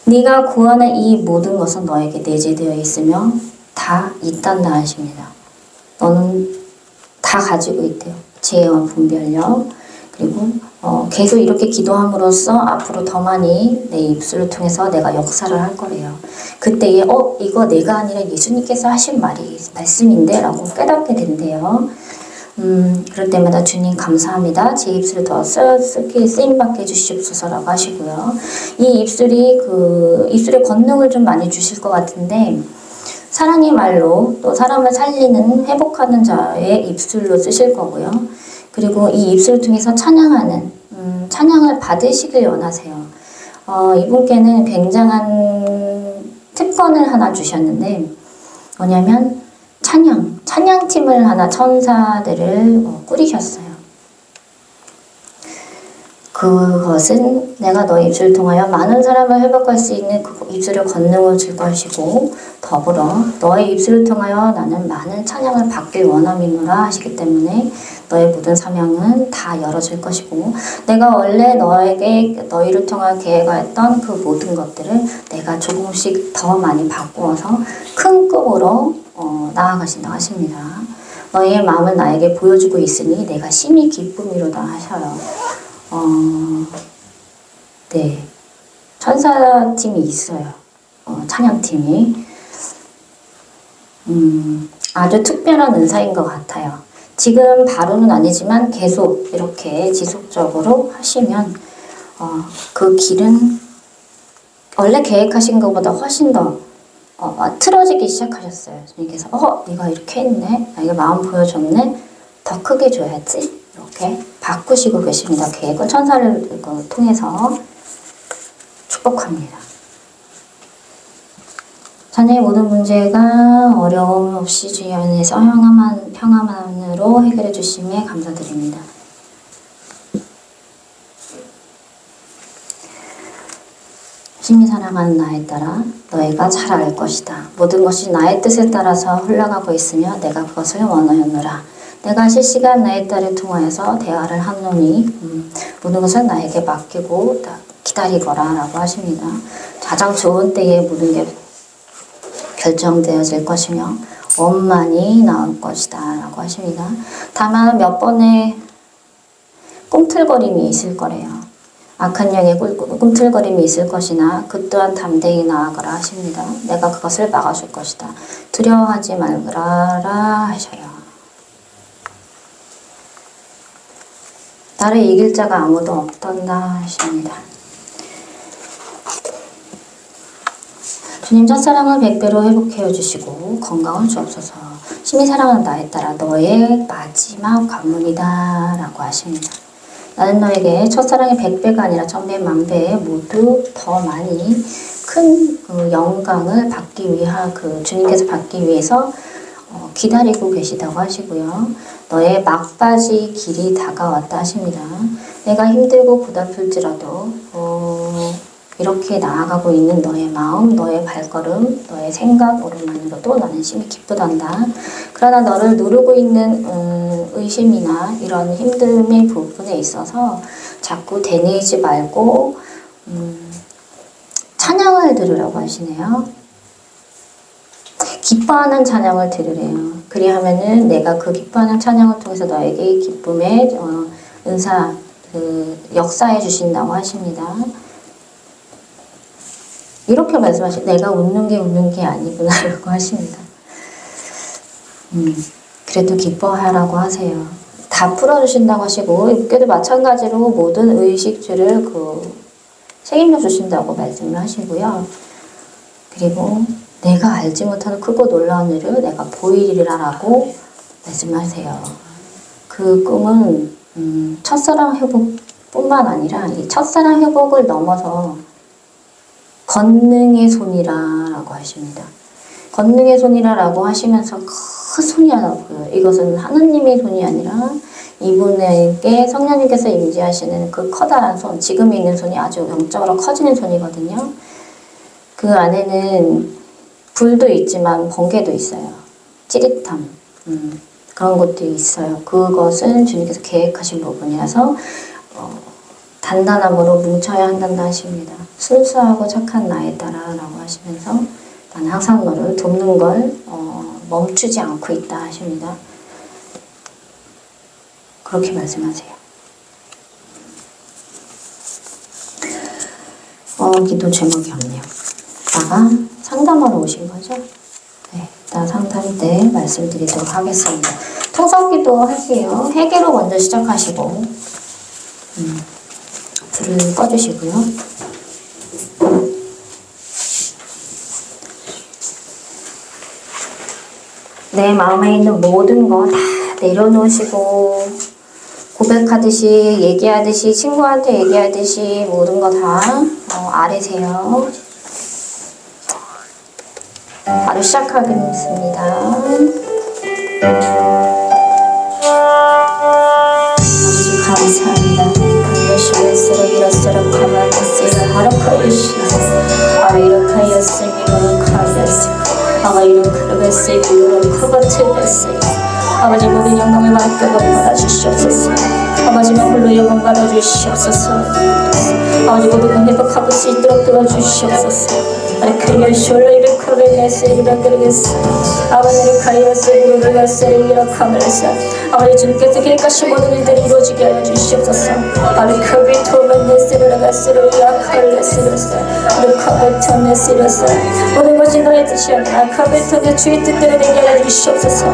네가 구하는 이 모든 것은 너에게 내재되어 있으며 다 있단다 하십니다. 너는 다 가지고 있대요. 지혜와 분별력 그리고 계속 이렇게 기도함으로써 앞으로 더 많이 내 입술을 통해서 내가 역사를 할 거래요. 그때에 이거 내가 아니라 예수님께서 하신 말씀인데 라고 깨닫게 된대요. 그럴 때마다 주님 감사합니다. 제 입술을 더 쓰임받게 해주시옵소서라고 하시고요. 이 입술이 입술의 권능을 좀 많이 주실 것 같은데 사랑의 말로 또 사람을 살리는 회복하는 자의 입술로 쓰실 거고요. 그리고 이 입술을 통해서 찬양을 받으시길 원하세요. 이분께는 굉장한 특권을 하나 주셨는데 뭐냐면 찬양팀을 하나 천사들을 꾸리셨어요. 그것은 내가 너의 입술을 통하여 많은 사람을 회복할 수 있는 그 입술의 권능을 줄 것이고 더불어 너의 입술을 통하여 나는 많은 찬양을 받길 원함이노라 하시기 때문에 너의 모든 사명은 다 열어줄 것이고 내가 원래 너희를 통하여 계획하였던 그 모든 것들을 내가 조금씩 더 많이 바꾸어서 큰 급으로 나아가신다고 하십니다. 너희의 마음을 나에게 보여주고 있으니 내가 심히 기쁨이로다 하셔요. 네. 천사팀이 있어요. 찬양팀이. 아주 특별한 은사인 것 같아요. 지금 바로는 아니지만 계속 이렇게 지속적으로 하시면 그 길은 원래 계획하신 것보다 훨씬 더 틀어지기 시작하셨어요. 주님께서 네가 이렇게 했네. 나에게 마음 보여줬네. 더 크게 줘야지. 이렇게 바꾸시고 계십니다. 계획을 천사를 통해서 축복합니다. 자녀의 모든 문제가 어려움 없이 주의 안에서 평화만으로 해결해 주심에 감사드립니다. 심히 사랑하는 나에 따라 너희가 잘 알 것이다. 모든 것이 나의 뜻에 따라서 흘러가고 있으며 내가 그것을 원하였노라. 내가 실시간 나의 딸을 통하여서 대화를 하노니 모든 것을 나에게 맡기고 기다리거라 라고 하십니다. 가장 좋은 때에 모든 게 결정되어질 것이며 원만히 나올 것이다 라고 하십니다. 다만 몇 번의 꿈틀거림이 있을 거래요. 악한 영의 꿈틀거림이 있을 것이나 그 또한 담대히 나아가라 하십니다. 내가 그것을 막아줄 것이다. 두려워하지 말라 하셔요. 나를 이길 자가 아무도 없단다 하십니다. 주님 첫사랑을 100배로 회복해 주시고 건강을 주옵소서. 심히 사랑하는 나에 따라 너의 마지막 관문이다 라고 하십니다. 나는 너에게 첫사랑의 100배가 아니라 1000배, 1000배 모두 더 많이 큰 영광을 받기 위한 주님께서 받기 위해서 기다리고 계시다고 하시고요. 너의 막바지 길이 다가왔다 하십니다. 내가 힘들고 고달플지라도 이렇게 나아가고 있는 너의 마음, 너의 발걸음, 너의 생각으로만으로도 나는 심히 기쁘단다. 그러나 너를 누르고 있는 의심이나 이런 힘듦의 부분에 있어서 자꾸 되뇌이지 말고 찬양을 들으라고 하시네요. 기뻐하는 찬양을 들으래요. 그리하면은 내가 그 기뻐하는 찬양을 통해서 너에게 기쁨의 은사, 역사해 주신다고 하십니다. 이렇게 말씀하시고 내가 웃는 게 아니구나 라고 하십니다. 그래도 기뻐하라고 하세요. 다 풀어주신다고 하시고 육교도 마찬가지로 모든 의식주를 책임져 주신다고 말씀을 하시고요. 그리고 내가 알지 못하는 크고 놀라운 일을 내가 보이리라 라고 말씀하세요. 그 꿈은 첫사랑 회복뿐만 아니라 이 첫사랑 회복을 넘어서 권능의 손이라고 하십니다. 권능의 손이라고 하시면서 큰 손이 하나 보여요. 이것은 하나님의 손이 아니라 이분에게 성령님께서 임재하시는 그 커다란 손, 지금 있는 손이 아주 영적으로 커지는 손이거든요. 그 안에는 불도 있지만 번개도 있어요. 찌릿함, 그런 것도 있어요. 그것은 주님께서 계획하신 부분이라서 단단함으로 뭉쳐야 한단다 하십니다. 순수하고 착한 나에 따라 라고 하시면서 나는 항상 너를 돕는 걸 멈추지 않고 있다 하십니다. 그렇게 말씀하세요. 기도 제목이 없네요. 나가 상담하러 오신 거죠? 네, 일단 상담 때 말씀드리도록 하겠습니다. 통성기도 할게요. 회개로 먼저 시작하시고 불을 꺼주시고요. 내 마음에 있는 모든 거 다 내려놓으시고 고백하듯이 얘기하듯이 친구한테 얘기하듯이 모든 거 다 아뢰세요. 바로 시작하겠습니다. 아주 감사합니다. 예수의 이렇스러 가만히쓰라 하락하였으며 아리락하였으며 가였으며 아마 이런 그릇을 이런 커버트렸어요. 아버지 모든 영광을 맡겨버려 주시옵소서. 아버지만 홀로 영광 받아주시옵소서. 아버지 모든 회복하고 수 있도록 도와주시옵소서. 그리고 숄로 이를 커버내서 이렇게겠어. 아버지를 가여서 무릎을 가서 이렇게하면서 아버지 주님께서 계획하신 모든 일들이 이루어지게 하여 주시옵소서. 아버지 커비 토맨네스를 가스를 이렇게하면서 커버터네스로서 모든 것이 너의 뜻이 아니라 커버터의 주의 뜻대로 되게 하여 주시옵소서.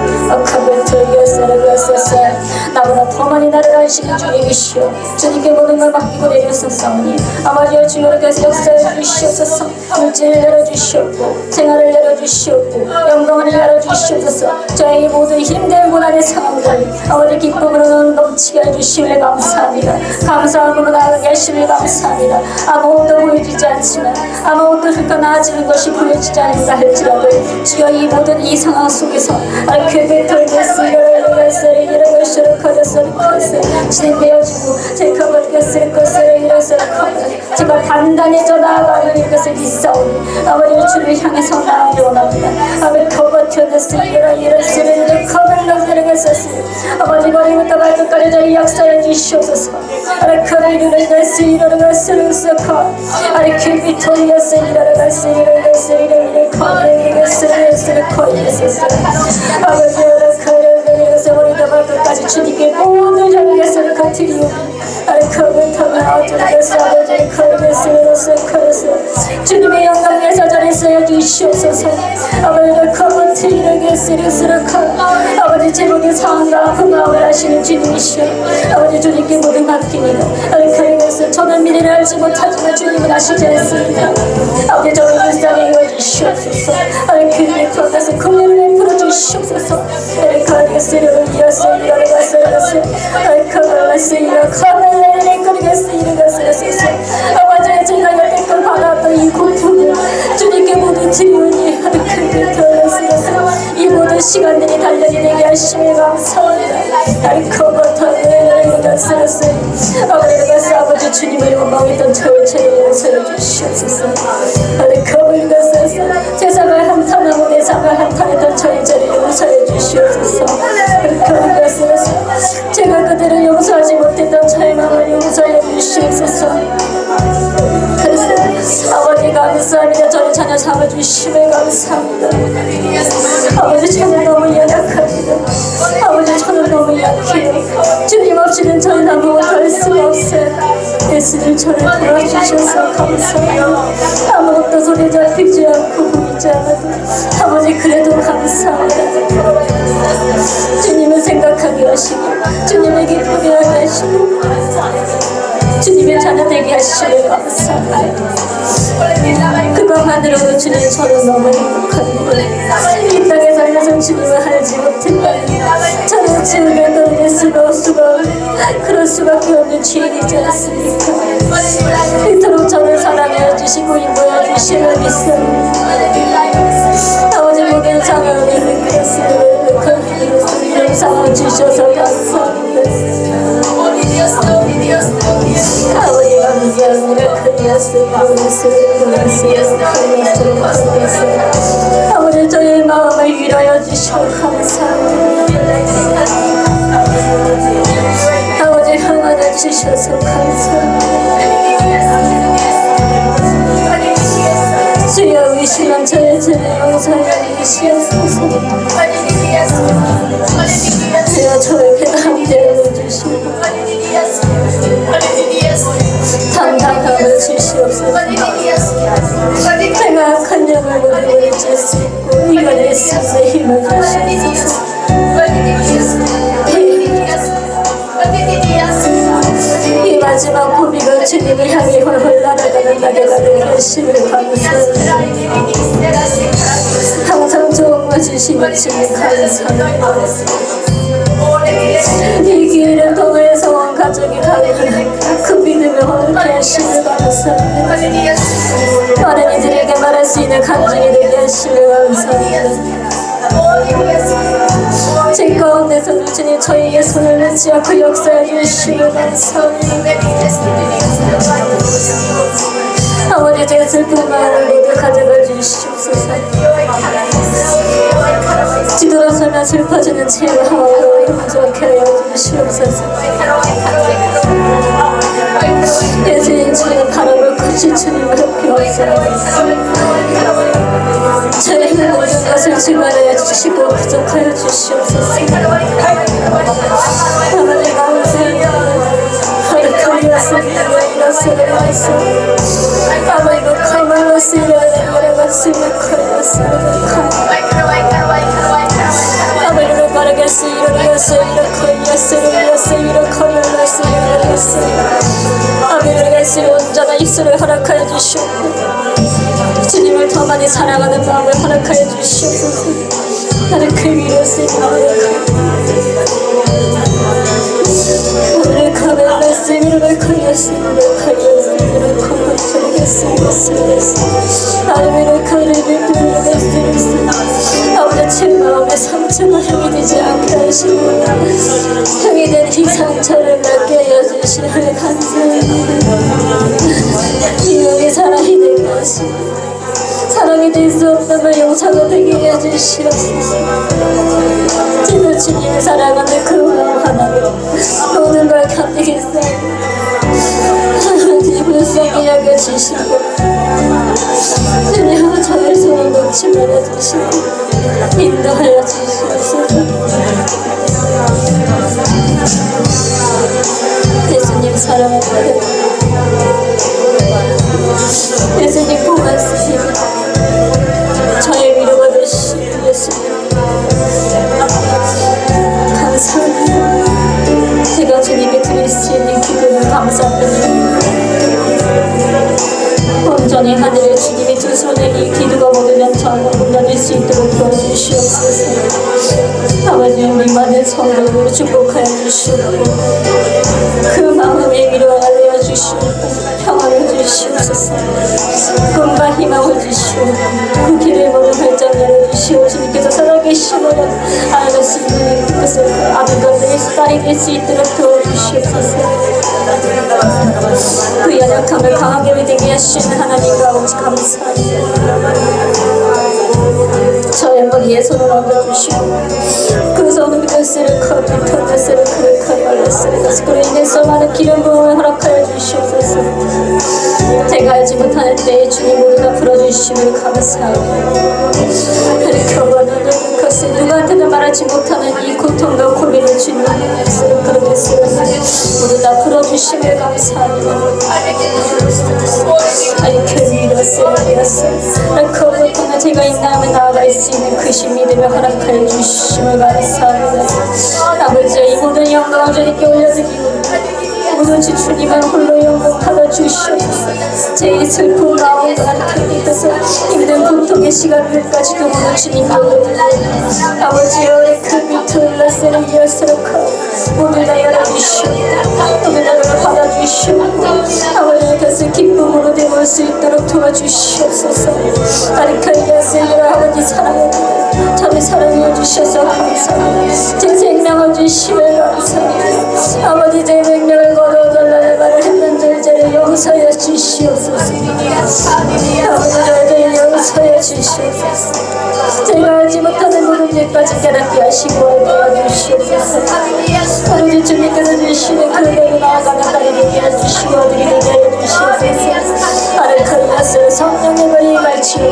커버터였어를 가서서 나보다 더 많이 나를 아시는 주님이시오. 주님께 모든 걸 맡기고 내렸었사오니 아버지여 주님께서 역사해 주시옵소서. 물질을 열어주시옵고 생활을 열어주시옵고 영광을 열어주시옵소서. 저의 모든 힘든 고난의 상황들 아버지 기쁨으로 넘치게 해주심을 감사합니다. 감사함으로 나아가게 하심을 감사합니다. 아무것도 보여지지 않지만 아무것도 흘러 나아지는 것이 보여지지 않는다 할지라도 주여 이 모든 이 상황 속에서 알크베톨데스 이러가스를 이러가스를 커졌을 것을 진행되어지고 제가 받겠을 것을 이러서 제가 단단해져 나아가는 이것을 믿사오니 아버지를 주를 향해서 나아가기 원합니다. 아버지 커버텨냈으 이러스를 커버를 넣으려고 했었으니 아버지 머리 처음부터 말끝까지 저희 역사해 주시옵소서. 아래 그를 이르르가스 이르르가스 루스카 아래 킬비토리아스 이르르가스 이르르가스 이르르가 이르르가스 루스카 예수스 아버지 이르르가를 이르르가스 우리가 말끝까지 주님께 모든 저희가스를 같으리오니 아래 그를 통하여 주님께서 아버지 그에게스 루스카스 주님의 영광에서 자리 쓰여 주시옵소서. 아버지를 커버트 이르르가스 루스카 아버지 제목의 상황과 아픈 마음을 아시는 주님이시여 아버지 주님께 모든 맡깁니다. 그에게서 저는 미래를 알지 못하지만 주님은 아시지 않습니다. 아버지 저를 불쌍히 여주시옵소서. 그에게 들어가서 고뇌를 풀어 주시옵소서. 그에게서 이르렀어 이르렀어 그에게서 이르렀어 그에게서 이르렀어 아버지 제가 여태껏 받았던 이 고통을 주님께 모두 드리오니 그에게 들어가서 이 모든 시간들이 단련이 되게 하심에 감사합니다. 아버지 아버지 주님을 원망했던 저의 죄를 용서해 주시옵소서. 세상을 한탄하고 내 삶을 한탄했던 저의 죄를 용서해 주시옵소서. 제가 그들을 용서하지 못했던 저의 마음을 용서해 주시옵소서. 아버지 감사합니다. 저를 자녀 삼아주심에 감사합니다. 아버지 저는 너무 연약합니다. 아버지 저는 너무 약해요. 주님 없이는 저는 아무것도 할 수가 없어요. 예수님 저를 도와주셔서 감사해요. 아무것도 손에 잡히지 않고 보이지 않아도 아버지 그래도 감사합니다. 주님을 생각하게 하시고 주님을 기쁘게 하게 하시고 주님의 자녀 되게 하시기를 감사합니다. 그것만으로도 주님 저는 너무 행복합니다. 이 땅에 살면서 주님을 알지 못했다니 저는 주님을 떠날 수가 없수가 그럴 수밖에 없는 죄인이지 않습니까? 이토록 저를 사랑해 주시고 인도해 주시며 믿습니다. 아버지 모든 상황을 이런 상황 주셔서 감사합니다. 아버지 감사합니다. 아버지 저의 마음을 위로하여 주시고 감사합니다. 아버지 평안을 주셔서 감사합니다. 주여 의심한 저의 죄를 용서하여 주시옵소서. 주여 저에게 함께해 주시고 당당함을 주시옵소서. 내가 악한 영을 모두 잊을 수 있고 이겨낼 수 있는 힘을 주시옵소서. 이 마지막 고비가 주님을 향해 헐헐 날아가는 나게가 되게 하심을 감사합니다. 항상 좋은 거 주시는 주님 감사합니다. 이 기회를 통해서 온 가족이 가능한 그 믿음을 허락해 하심을 감사합니다. 많은 이들에게 말할 수 있는 간증이 되게 하심을 감사합니다. 제 가운데서도 주님 저희의 손을 놓지 않고 역사해 주시면 감사합니다. 아버지 제 슬픈 마음을 모두 가져가 주시옵소서. 뒤돌아서면 슬퍼지는 제 마음을 용서케 하여 주시옵소서. 예수님 저의 바람을 거친 주님을 비옵소서. 저의 모든 것을 증언하여 주시고 부족하여 주시옵소서. 아버지 감사합니다. 하루카리였습니다. 이렇습니다. 아버지가 칼말로스이라 이래봤으면 칼렸습니다. 아버지가 가르겠어 이러겠어 이렇게 이렇게 아버지가 온전한 입술을 허락하여 주시옵고 주님을 더 많이 사랑하는 마음을 허락하여 주시옵소서. 나는 그 위로 쓰입니다. 오늘 가면했습니다. 아버지 제 마음에 상처가 힘이 되지 않게 하시고 힘이 된 이 상처를 낫게 하여 주시는 감사합니다. 이혼이 사랑이 되게 하시고 사랑이 될 수 없다면 용서가 되게 해주시옵소서. 진짜 주님을 사랑하는 그 마음 하나님 주시고 주님 저의 손을 놓지 말아 주시고 인도하여 주시옵소서. 예수님 사랑합니다. 예수님 고맙습니다. 저의 위로가 되시는 예수님 감사합니다. 제가 주님께 드릴 수 있는 기쁨을 감사합니다. 온전히 하늘에 주님이 두 손에 이 기도가 모두면 전부 문닫을 수 있도록 도와주시옵소서. 아버지 우리 많은 성도를 축복하여 주시옵고 그 마음의 위로를 알려 주시옵고 평화를 주시옵소서. 꿈과 희망을 주시옵고 그 길을 모두 활짝 열어주시오. 주님께서 살아계심으로 알고 수 있는 그것을 아들과 딸이 될 수 있도록 도와주시옵소서. 그 연약함을 강하게 되게 하시는 하나님과 오직 감사합니다. 저의 머리에 손을 얹어주시고 그 손을 그스를 커 턴데스를 그를 커 열렸으리 그로 인해서 많은 기름 부음을 허락하여 주시옵소서. 제가 알지 못하는 때에 주님 모두 다 풀어주심을 감사합니다. 그리고는 것을 누구한테도 말하지 못하는 이 고통과 고민을 주님 스를 그르겠으리 모두 다 풀어주심을 감사합니다. 그 고통을 제가 인내하며 나아갈 수 있는 그 신믿음을 허락하여 주심을 감사합니다. 아버지 이 모든 영광을 주님께 올려드리고 모든 주님은 홀로 영광 받아주시옵소서. 제 슬픈 마음을 가르쳐주셔서 힘든 고통의 시간들까지도 모두 주님께 올려드리고 아버지의 그 밑을 나세를 이어서고 모두 다 열어주시옵고 모두 나를 받아주시옵고 아버지의 것을 기쁨으로 되볼 수 있도록 도와주시옵소서. 아리카이아스를 아버지 사랑합니다. 저를 사랑해 주셔서 감사합니다. 제 생명을 주시면 감사합니다. 아버지 제 생명을 거둬달라는 말을 했는데 저를 용서해 주시옵소서. 아버지 저를 용서해 주시옵소서. 제가 알지 못하는 모든 일까지 깨닫게 하시고 도와주시옵소서. 아버지 주님께서 주시는 그대로 나아가는 딸이 되게 해주시고 아들이 되게 해주시옵소서. 아르카이아스 성령의 머리 말치고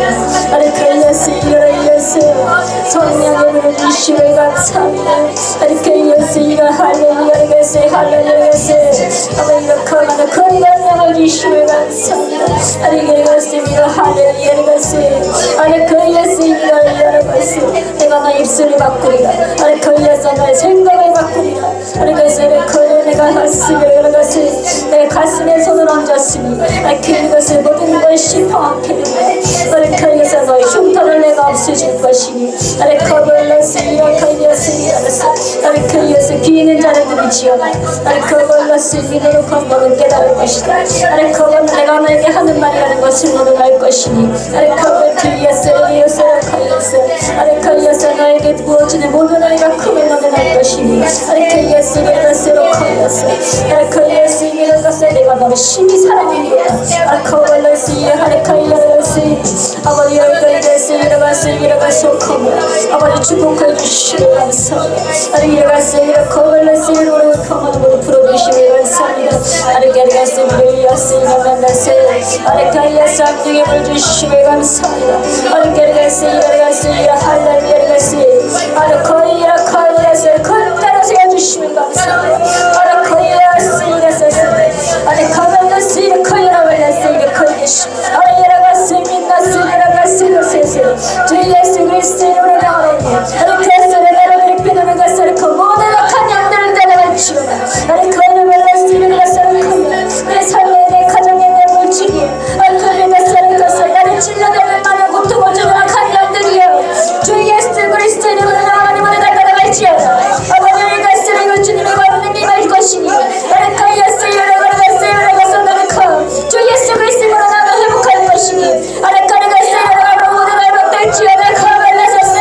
아르카이아스 일어나이아스 성령의 머리 주시고 감사합니다. 아르카이아스 일어 할렐루야스 할렐루야스 아버지 이렇게 하면 건강함을 주시고 감사합니다. 아르카이아스 일어 할렐루야스 아르카이아스 일어 여러가스 내가 너 입술을 바꾸리라 아르카이아스 나의 생각을 바꾸리라 아르카이아스 내가 하스며 여러가스 내 가슴에 손을 얹었으니 그것을 모든 것이 평안케 되리라. 아르카이아스 너의 흉터를 내가 없애줄 것이니 아르카이아스 이라카이아스 아르카이아스 귀 있는 자들이 지어라 아르카이아스 믿음으로 건너는 깨달을 것이다. 아르카이아스 내가 너에게 하는 말이라는 것을 너는 알 것이니 아르카이아스 아르카이아스 너에게 부어주는 모든 아이가 크면 너는 알 것이니 아르카이아스 아르카이아스 이런 것을 내가 너를 심히 사랑합니다. 아르카이아스 아버지 아르카이아스 이러가스 오커모 아버지 축복해 주시면 감사합니다. 아르카이아스 이러가스 모두 풀어주시면 감사합니다. 아르카이아스 미리아스 이러가스 아르카이아스 앞뒤에 물 주시면 감사합니다. 아르카이아스 할렐루야스 아르카이아스 건따라 세워주시면 감사합니다. 아르카이아스 아르카이아스 이르카이아스 이르카이아스 아르카이아스 민나스 이라가스 주 예수 그리스도의 이름으로 나오니 아르카이아스 나라를 피도는 것을 그 모든 악한 영들을 따라갈지어다. 아르카이아스 이르가스 내 삶에 내 가정에 내 물질이 아르카이아스 나를 찔러대는 많은 고통을 주는 악한 영들이여 주 예수 그리스도의 이름으로 나오니 모두 다 따라갈지어다. 아버지 아르카이아스 이거 주님의 권능이 임할 것이니 아르카이아스 이르가스 너는 커 주 예수 그리스도로 나도 회복할 것이니 아르카이아스 이르가스 모든 회복될지어다. 카멜라사세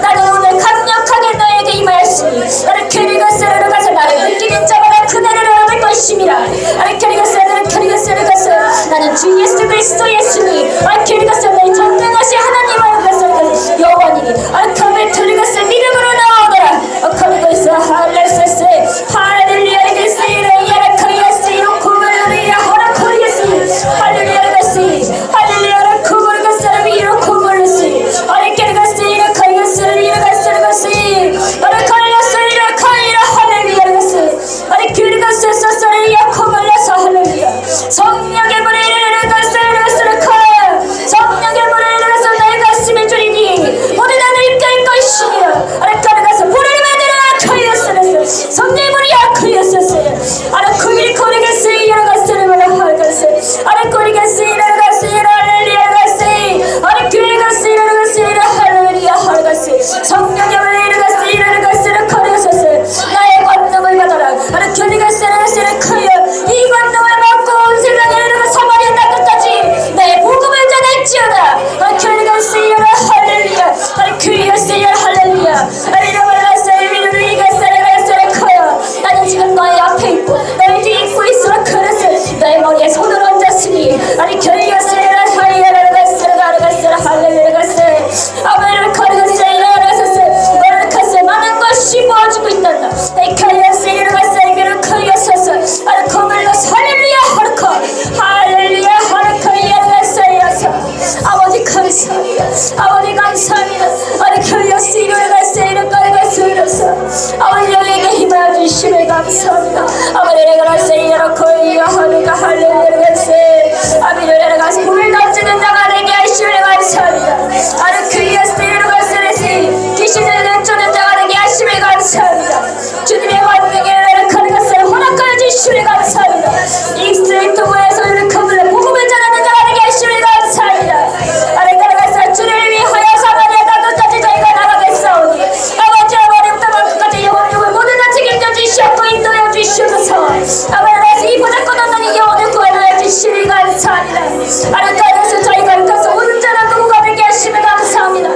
나는 오늘 강력하게 너에게 임하였으니 나는 캐리가스를 가서 나를 느끼는 자마다 그네를 얻을 것임이라. 나는 주 예수 그리스도 예수니 캐리가스 너희 전능하신 하나님을 가서 여호와니니 그를 캐리가스 믿음으로 나오더라. 캐리가스 할렐루야 예라카리아스 이로코멜리아 하라코리아스 할렐루야가스 할렐루야 코멜가스 이로코멜리스 캐리가스 이라카리아스 이라가스 이라카리아스 이라카리아 할렐루야가스 캐리가스 사사리아 코멜라스 할렐루야. 성령의 불에 이르가스 성령의 불에 이르가서 나의 가슴에 주리니 모든 하늘 입갈 것이니라. 가서 불을 만들어 카이어스라스 성령의 불이 카이어스라스 코리리 코리가스 이라가스를 말하 할가스 코리가스 이라가스 할렐루야가스 교회가스 이라가스 할렐루야 할가스 성령의 불에 이르가스 카이어스라스 나의 권능을 받아라. 교리가스 카이어 이 권능을 받고 온 세상에 이르가 사마리아 땅끝까지 나의 복음을 전할지어다. 교리가스 할렐루야 교리가스 할렐루야 나는 지금 너의 앞에 있고 너의 뒤에 있고 있으라. 그래서 너의 머리에 손을 얹었으니 교리가스 할렐루야 거리가스 거리가스 많은 것이 모아지고 있단다. 교리가스 할렐루야 하르코 할렐루야 하르코 아버지 감사합니다. 아버지 감사합니다. 교리가스 아버지 여기에게 힘을 주심을 감사합니다. 아버지 할렐루야 가서 불을 던지는 자가 되게 하심을 감사합니다. 귀신을 내쫓는 자가 되게 하심을 감사합니다. 주님의 권능에 거리가스를 허락하여 주심을 감사합니다. 익스트레이트 모에서 이렇게 복음을 전하는 자가 되게 하심을 감사합니다. 주를 위하여 사마리아 땅끝까지 저희가 나가겠사오니 아버지 어머니부터 끝까지 영혼을 모든 다 책임져 주시옵고 인도해 주시옵소서. 아버지 이 보잘것 없는 이 영혼을 구원하여 주시니 감사합니다. 거리가서 저희가 가서 온전한 도구가 되게 하심을 감사합니다.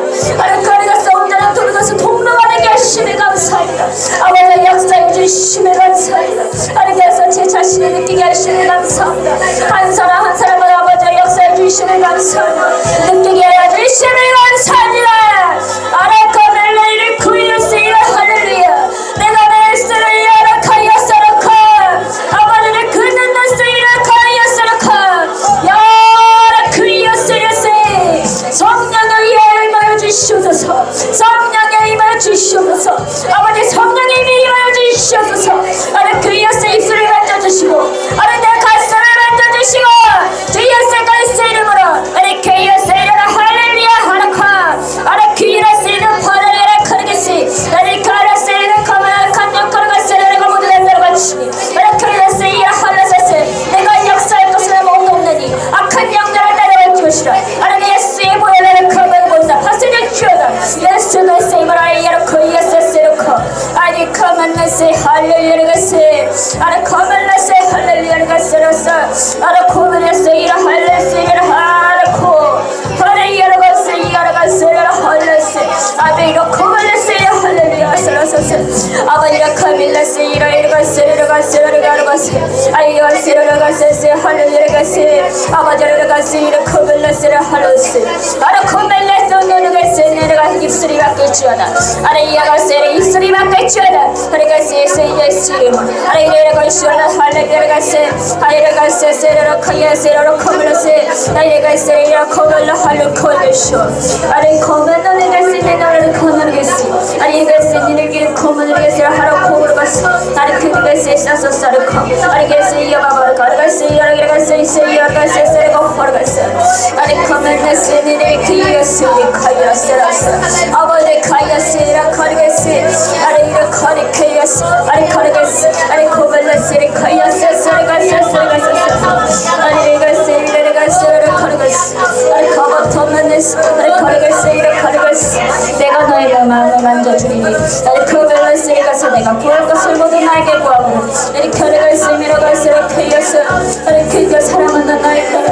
거리가서 온전한 도구가서 통로가 되게 하심을 감사합니다. 아버지 역사해 주시면 감사합니다. 거리가서 제 자신을 느끼게 하시면 감사합니다. 한 사람 한 사람을 아버지 역사해 주시면 감사합니다. 느끼게 하여 주시면 감사합니다. 아라카멜레이를 구이었으이라 할렐루야. 내가 멜스를 야라카이어스라카 아버지를 그는 나스이라 카이어스라카 야라 크이어스라세 성령의 임하여 주시옵소서. 성령의 임하여 주시옵소서. 아버지 성령의 임하여 주시옵소서. 크이어스 입술을 만져주시고 내 가슴을 만져주시고 주 예수 그리스도 이름으로 크이어스 할렐루야 하라카 크이어스 할렐루야 크리기시 카라스 카마 칸요 카라가스를 모두 한다로 같이 크이어스 할렐루야 내가 역사할 것을 모두 없느니 악한 영들을 따라갈 것이라. 예수의 보혈을 커버를 본다 파스를 주어다. 예수 그리스도 이름으로 야라코 예수스로코 커먼나스 할렐루야가스 커먼나스 할렐루야가스 코먼나스 이라 할렐루야 하라코 할렐루야가스 이라가스 할렐루야 아베이로 코먼나스 할렐루야 살라사스 아바이라 카밀라스 이라가스 아이가스 할렐루야가스 아바자르가스 이라 코먼나스 할렐루야 코먼나스 너누가스 내가 입술이 바뀌지어다. 이야가스 입술이 바뀌지어다. 예수 이름 이래가스 할렐루야가스 하이레가스 세르로 카야세르로 코블라스 이래가스 이라 코블라 할루콜레쇼 코만나는 가스 내나를 코나르게스 이가스 니르게 코만르게스 하로 코르가스 그니가스 사소사르코 게스 이야바바 가르가스 이야가스 이야가스 세르고 호르가스 코만나스 니르 키야스 카야스라스 아버지 카야스라 카르게스 이라 카리케야스 카르게스 코발라스 카야스 사르가스 내가 너의 마음을 만져주리니 코발라스에 가서 내가 구할 것을 모두 나에게 구하고 카르가스 미라가스 크이어스 사랑은 난 나의 거라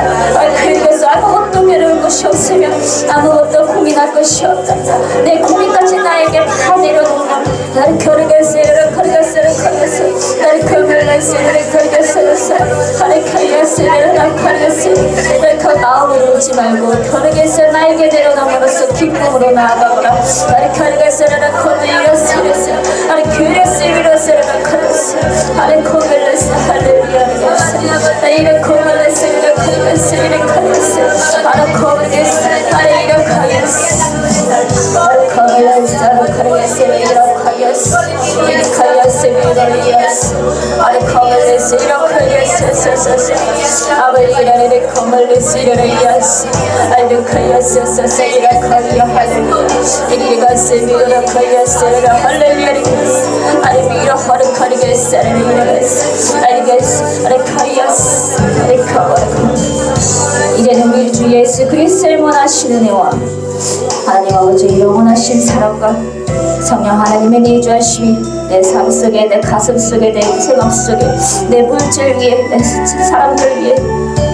크이어스 아무것도 괴로운 것이 것이 없으면 아무것도 고민할 것이 없다. 내 고민까지 나에게 다 내려놓으면 나를 거르겠으리라 거르겠으리라 거르겠으리라 나를 거르겠으리라 거르겠으리라 나를 거르겠으리라 나를 거르겠으리라 그 마음으로 오지 말고 거르겠으리라 나에게 내려놓음으로써 기쁨으로 나아가거라. 나를 거르겠으리라 거르겠으리라 나를 거르겠으리라 거르겠으리라 나를 거르겠으리라 할렐루야 나를 거르겠으리라 거르겠으리라 거르겠으리라 나를 거르겠으리라 나를 이렇게하겠으리라 나를 거르겠으리라 거르겠으리라 이제는 우리 주 예수 그리스도를 원하시는 애와 하나님 아버지의 영원하신 사랑과 성령 하나님의 내주하심이 내 삶 속에 내 가슴 속에 내 생각 속에 내 물질 위에 내 사람들 위에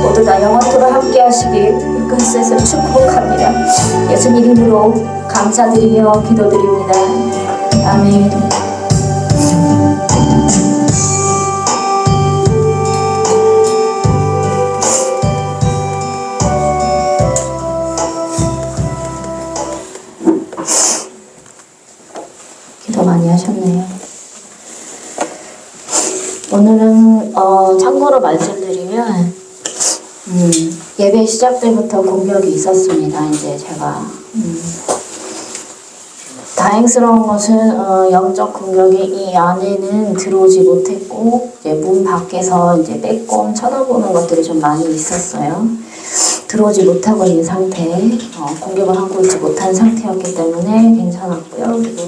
모두 다 영원토록 함께 하시길 그리스도에서 축복합니다. 예수님 이름으로 감사드리며 기도드립니다. 아멘. 기도 많이 하셨네요. 오늘은 참고로 말씀드리면 예배 시작 때부터 공격이 있었습니다. 이제 제가 다행스러운 것은 영적 공격이 이 안에는 들어오지 못했고 이제 문 밖에서 이제 빼꼼 쳐다보는 것들이 좀 많이 있었어요. 들어오지 못하고 있는 상태, 공격을 하고 있지 못한 상태였기 때문에 괜찮았고요. 그리고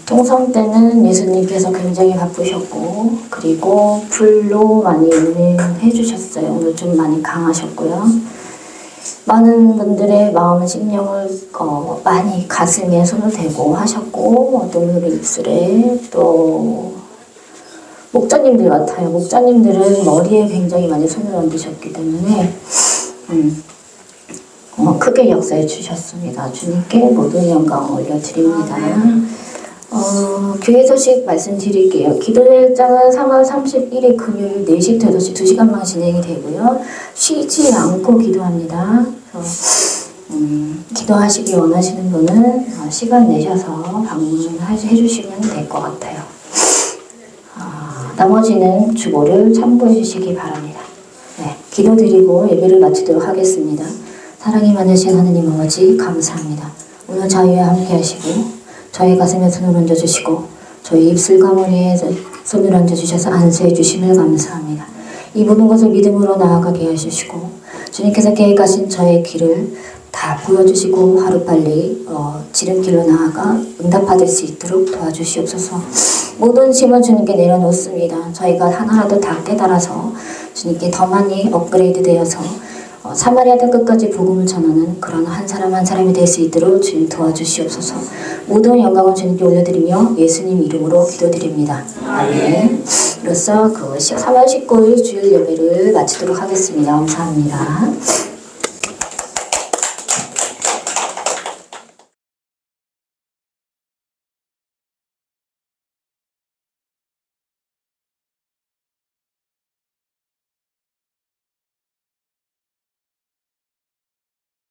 통성 때는 예수님께서 굉장히 바쁘셨고 그리고 불로 많이 은혜해 주셨어요. 오늘 좀 많이 강하셨고요. 많은 분들의 마음 심령을 많이 가슴에 손을 대고 하셨고 어떤 분들의 입술에 또 목자님들 같아요. 목자님들은 머리에 굉장히 많이 손을 얹으셨기 때문에 크게 역사해 주셨습니다. 주님께 모든 영광을 올려드립니다. 교회 소식 말씀드릴게요. 기도일장은 3월 31일 금요일 4시부터 8시 2시간만 진행이 되고요. 쉬지 않고 기도합니다. 그래서 기도하시기 원하시는 분은 시간 내셔서 방문해 주시면 될 것 같아요. 나머지는 주보를 참고해 주시기 바랍니다. 네, 기도드리고 예배를 마치도록 하겠습니다. 사랑이 많으신 하느님 아버지 감사합니다. 오늘 저희와 함께 하시고 저희 가슴에 손을 얹어주시고 저희 입술과 머리에 손을 얹어주셔서 안수해 주심을 감사합니다. 이 모든 것을 믿음으로 나아가게 해주시고 주님께서 계획하신 저의 길을 다 보여주시고 하루빨리 지름길로 나아가 응답받을 수 있도록 도와주시옵소서. 모든 짐을 주님께 내려놓습니다. 저희가 하나라도 다 깨달아서 주님께 더 많이 업그레이드 되어서 사마리아 땅 끝까지 복음을 전하는 그런 한 사람 한 사람이 될 수 있도록 주님 도와주시옵소서. 모든 영광을 주님께 올려드리며 예수님 이름으로 기도드립니다. 아멘. 이로써 3월 19일 주일 예배를 마치도록 하겠습니다. 감사합니다.